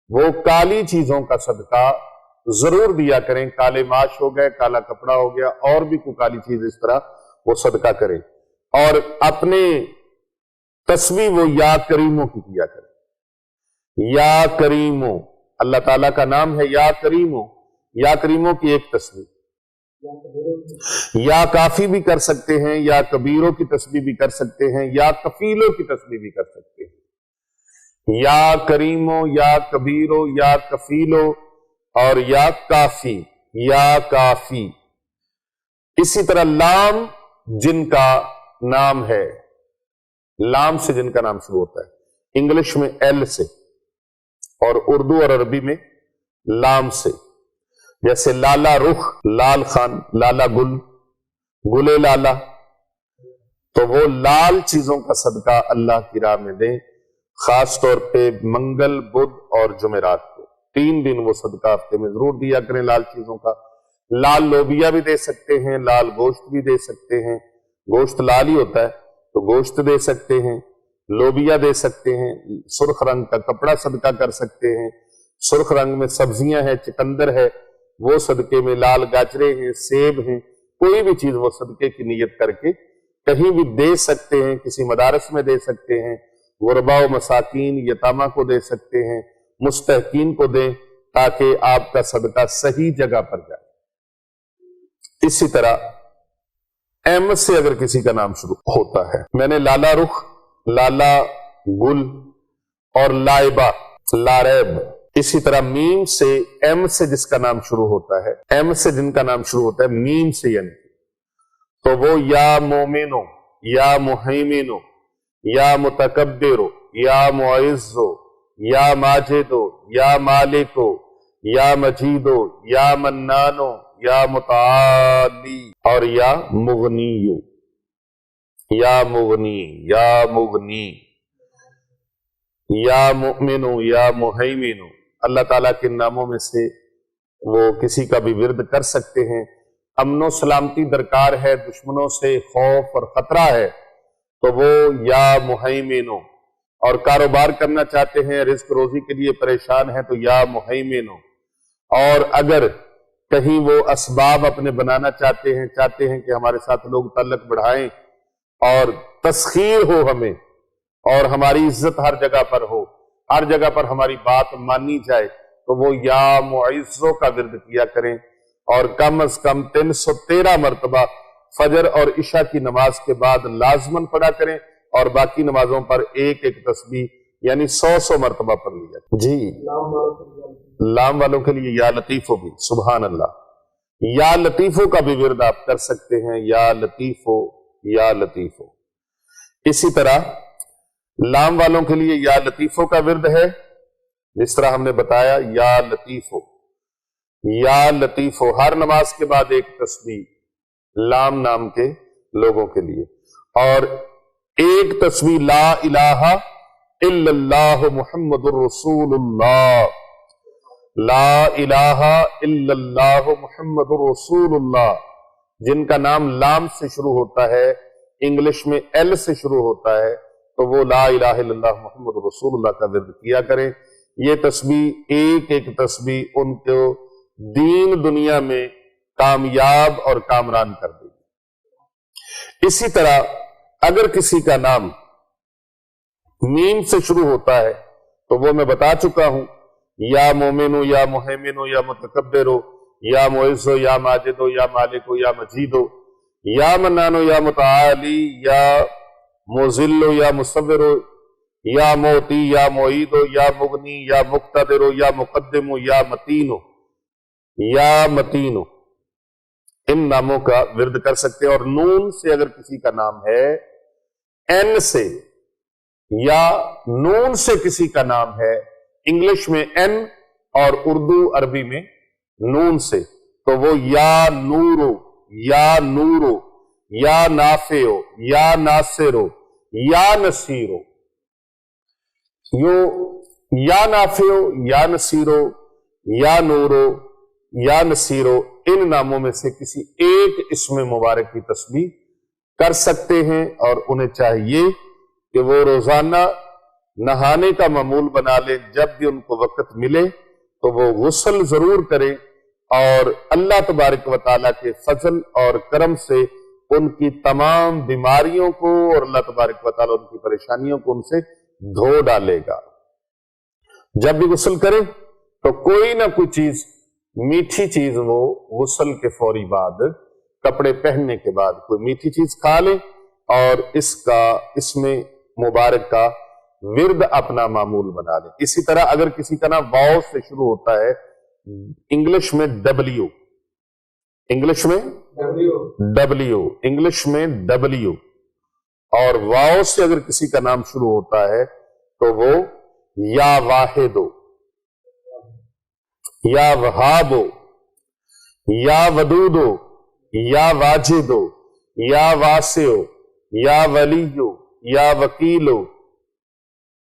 وہ کالی چیزوں کا صدقہ ضرور دیا کریں، کالے ماش ہو گئے، کالا کپڑا ہو گیا، اور بھی کوئی کالی چیز اس طرح وہ صدقہ کریں، اور اپنے تسبیح وہ یا کریموں کی کیا کریں۔ یا کریموں، اللہ تعالیٰ کا نام ہے یا کریموں، یا کریموں کی ایک تسبیح، یا کافی بھی کر سکتے ہیں، یا کبیروں کی تسبیح بھی کر سکتے ہیں، یا کفیلوں کی تسبیح بھی کر سکتے ہیں۔ یا کریموں، یا کبیروں، یا کفیلوں، اور یا کافی، یا کافی۔ اسی طرح لام جن کا نام ہے، لام سے جن کا نام شروع ہوتا ہے، انگلش میں ایل سے، اور اردو اور عربی میں لام سے، جیسے لالا رخ، لال خان، لالا گل، گلے لالا، تو وہ لال چیزوں کا صدقہ اللہ کی راہ میں دیں، خاص طور پہ منگل، بدھ اور جمعرات کو، 3 دن وہ صدقہ ہفتے میں ضرور دیا کریں لال چیزوں کا۔ لال لوبیا بھی دے سکتے ہیں، لال گوشت بھی دے سکتے ہیں، گوشت لال ہی ہوتا ہے تو گوشت دے سکتے ہیں، لوبیا دے سکتے ہیں، سرخ رنگ کا کپڑا صدقہ کر سکتے ہیں، سرخ رنگ میں سبزیاں ہیں، چکندر ہے وہ صدقے میں، لال گاجرے ہیں، سیب ہیں، کوئی بھی چیز وہ صدقے کی نیت کر کے کہیں بھی دے سکتے ہیں، کسی مدارس میں دے سکتے ہیں، غربا و مساکین، یتامہ کو دے سکتے ہیں، مستحقین کو دیں، تاکہ آپ کا صدقہ صحیح جگہ پر جائے۔ اسی طرح ایم سے اگر کسی کا نام شروع ہوتا ہے، میں نے لالا رخ، لالا گل اور لائبہ، لاریب، اسی طرح میم سے، ایم سے جس کا نام شروع ہوتا ہے، ایم سے جن کا نام شروع ہوتا ہے میم سے یعنی، تو وہ یا مومنو، یا مہیمنو، یا متکبرو، یا معزو، یا ماجدو، یا مالکو، یا مجیدو، یا منانو، یا متعالی، اور یا مغنیو، یا مغنی، یا مغنی، یا مؤمنو، یا مہیمنو۔ اللہ تعالیٰ کے ناموں میں سے وہ کسی کا بھی ورد کر سکتے ہیں۔ امن و سلامتی درکار ہے، دشمنوں سے خوف اور خطرہ ہے تو وہ یا مہیمنو، اور کاروبار کرنا چاہتے ہیں، رزق روزی کے لیے پریشان ہے تو یا مہیمنو، اور اگر کہیں وہ اسباب اپنے بنانا چاہتے ہیں کہ ہمارے ساتھ لوگ تعلق بڑھائیں اور تسخیر ہو ہمیں، اور ہماری عزت ہر جگہ پر ہو، ہر جگہ پر ہماری بات مانی جائے، تو وہ یا معزو کا ورد کیا کریں، اور کم از کم 313 مرتبہ فجر اور عشاء کی نماز کے بعد لازماً پڑھا کریں، اور باقی نمازوں پر ایک ایک تسبیح یعنی 100 مرتبہ پڑھ لیا جی۔ لام والوں کے لیے یا لطیفو بھی، سبحان اللہ، یا لطیفو کا بھی ورد آپ کر سکتے ہیں، یا لطیفو، یا لطیفو۔ اسی طرح لام والوں کے لیے یا لطیفو کا ورد ہے، جس طرح ہم نے بتایا یا لطیفو، یا لطیفو، ہر نماز کے بعد ایک تسبیح لام نام کے لوگوں کے لیے، اور ایک تسبیح لا الہ الا اللہ محمد الرسول اللہ، لا الہ الا اللہ محمد الرسول اللہ، جن کا نام لام سے شروع ہوتا ہے، انگلش میں ایل سے شروع ہوتا ہے، تو وہ لا الہ الا اللہ محمد رسول اللہ کا ورد کیا کریں۔ یہ تسبیح ایک ایک تسبیح ان کو دین دنیا میں کامیاب اور کامران کر دے گی۔ اسی طرح اگر کسی کا نام میم سے شروع ہوتا ہے تو وہ میں بتا چکا ہوں، یا مومنو، یا مہیمنو، یا متکبرو، یا معزو، یا ماجدو، یا مالکو، یا مجیدو، یا منانو، یا متعالی، یا مذلو، یا مصورو، یا موتی، یا معیدو، یا مغنی، یا مقتدرو، یا مقدمو، یا متینو، یا متینو، ان ناموں کا ورد کر سکتے ہیں۔ اور نون سے اگر کسی کا نام ہے، این سے یا نون سے کسی کا نام ہے، انگلش میں این اور اردو عربی میں نون سے، تو وہ یا نورو، یا نورو، یا نافعو، یا ناصرو، یا نصیرو، یا نافعو، یا نصیرو، یا نورو، یا نصیرو ان ناموں میں سے کسی ایک اسم مبارک کی تسبیح کر سکتے ہیں، اور انہیں چاہیے کہ وہ روزانہ نہانے کا معمول بنا لیں، جب بھی ان کو وقت ملے تو وہ غسل ضرور کریں، اور اللہ تبارک و تعالیٰ کے فضل اور کرم سے ان کی تمام بیماریوں کو اور اللہ تبارک و تعالیٰ ان کی پریشانیوں کو ان سے دھو ڈالے گا۔ جب بھی غسل کریں تو کوئی نہ کوئی چیز، میٹھی چیز، وہ غسل کے فوری بعد، کپڑے پہننے کے بعد کوئی میٹھی چیز کھا لیں، اور اس میں مبارک کا ورد اپنا معمول بنا لیں۔ اسی طرح اگر کسی کا نام واو سے شروع ہوتا ہے، انگلش میں ڈبلیو، انگلش میں ڈبلیو، اور واو سے اگر کسی کا نام شروع ہوتا ہے تو وہ یا واحدو، یا وہابو، یا ودودو، یا واجدو، یا واسعو، یا ولیو، یا وکیلو،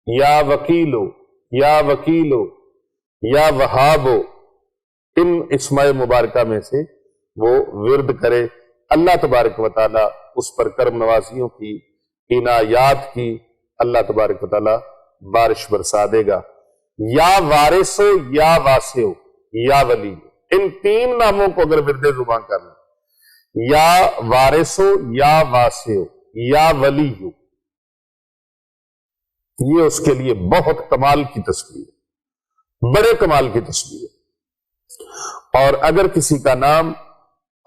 یا وکیلو، یا وکیلو، یا وہابو، ان اسماء مبارکہ میں سے وہ ورد کرے۔ اللہ تبارک و تعالیٰ اس پر کرم نوازیوں کی، عنایات کی اللہ تبارک و تعالیٰ بارش برسا دے گا۔ یا وارثو، یا واسعو، یا ولی، ان تین ناموں کو اگر ورد زبان کر لیں، یا وارثو، یا واسعو، یا ولی، یہ اس کے لیے بہت کمال کی تسبیح ہے، بڑے کمال کی تسبیح ہے۔ اور اگر کسی کا نام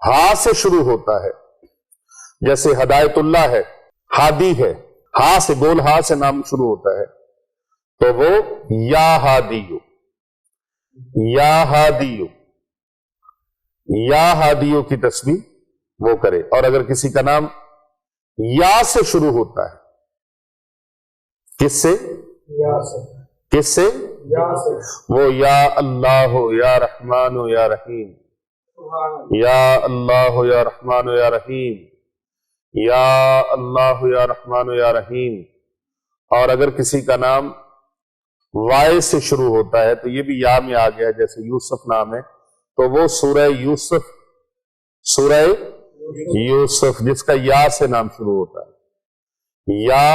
ہا سے شروع ہوتا ہے، جیسے ہدایت اللہ ہے، ہادی ہے، ہا سے، گول ہا سے نام شروع ہوتا ہے، تو وہ یا ہادیو، یا ہادیو، یا ہادیو کی تسبیح وہ کرے۔ اور اگر کسی کا نام یا سے شروع ہوتا ہے، کس سے؟ کس سے؟ وہ یا اللہ یا رحمان یا رحیم، یا اللہ یا رحمان یا رحیم، یا اللہ یا رحمان یا رحیم۔ اور اگر کسی کا نام وائے سے شروع ہوتا ہے تو یہ بھی یا میں آ گیا، جیسے یوسف نام ہے تو وہ سورہ یوسف، سورہ یوسف جس کا یا سے نام شروع ہوتا ہے، یا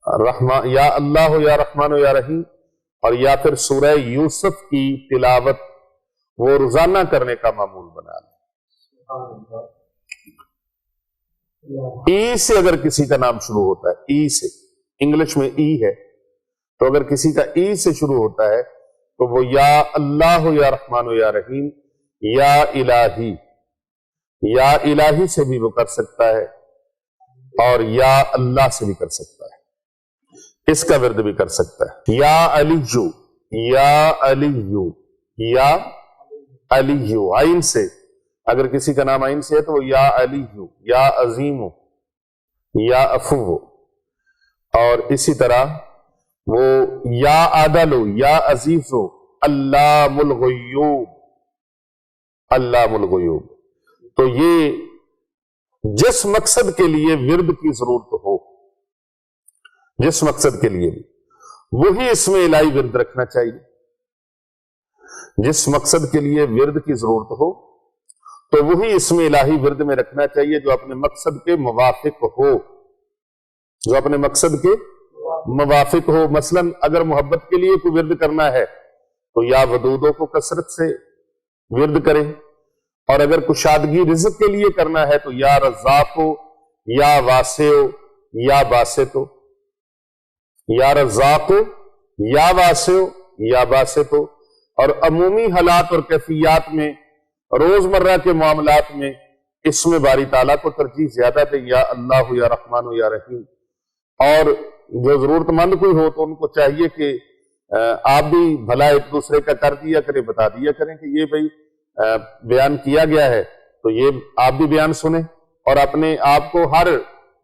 رحمان، یا اللہ یا رحمان یا رحیم، اور یا پھر سورہ یوسف کی تلاوت وہ روزانہ کرنے کا معمول بنا لیں۔ ای سے اگر کسی کا نام شروع ہوتا ہے، ای سے، انگلش میں ای ہے، تو اگر کسی کا ای سے شروع ہوتا ہے تو وہ یا اللہ یا رحمان یا رحیم، یا الہی، یا الہی سے بھی وہ کر سکتا ہے، اور یا اللہ سے بھی کر سکتا ہے، اس کا ورد بھی کر سکتا ہے۔ یا علیو، یا علیو، یا علیو، عین سے اگر کسی کا نام عین سے ہے تو وہ یا علیو، یا عظیم، یا عفو، اور اسی طرح وہ یا عادل، یا عزیز، علام الغیوب، علام الغیوب۔ تو یہ جس مقصد کے لیے ورد کی ضرورت ہو، جس مقصد کے لیے بھی، وہی اس میں الہی ورد رکھنا چاہیے۔ جس مقصد کے لیے ورد کی ضرورت ہو تو وہی اس میں الہی ورد میں رکھنا چاہیے جو اپنے مقصد کے موافق ہو، جو اپنے مقصد کے موافق ہو۔ مثلا اگر محبت کے لیے کوئی ورد کرنا ہے تو یا ودودوں کو کثرت سے ورد کریں، اور اگر کشادگی رزق کے لیے کرنا ہے تو یا رزاقو، یا واسعو، یا باسطو، یا رزاقو، یا واسعو، یا باسطو۔ اور عمومی حالات اور کیفیات میں، روزمرہ کے معاملات میں اس میں باری تعالیٰ کو ترجیح زیادہ دیں، یا اللہ یا رحمان یا رحیم۔ اور جو ضرورت مند کوئی ہو تو ان کو چاہیے کہ آپ بھی بھلا ایک دوسرے کا کر دیا کریں، بتا دیا کریں کہ یہ بھائی بیان کیا گیا ہے تو یہ آپ بھی بیان سنیں، اور اپنے آپ کو ہر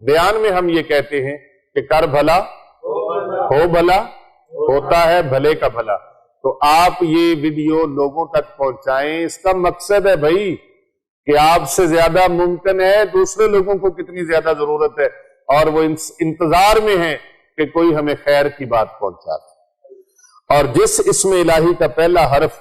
بیان میں ہم یہ کہتے ہیں کہ کر بھلا ہو بھلا، ہوتا ہے بھلے کا بھلا۔ تو آپ یہ ویڈیو لوگوں تک پہنچائیں، اس کا مقصد ہے بھائی کہ آپ سے زیادہ ممکن ہے دوسرے لوگوں کو کتنی زیادہ ضرورت ہے، اور وہ انتظار میں ہیں کہ کوئی ہمیں خیر کی بات پہنچا دے۔ اور جس اسم الہی کا پہلا حرف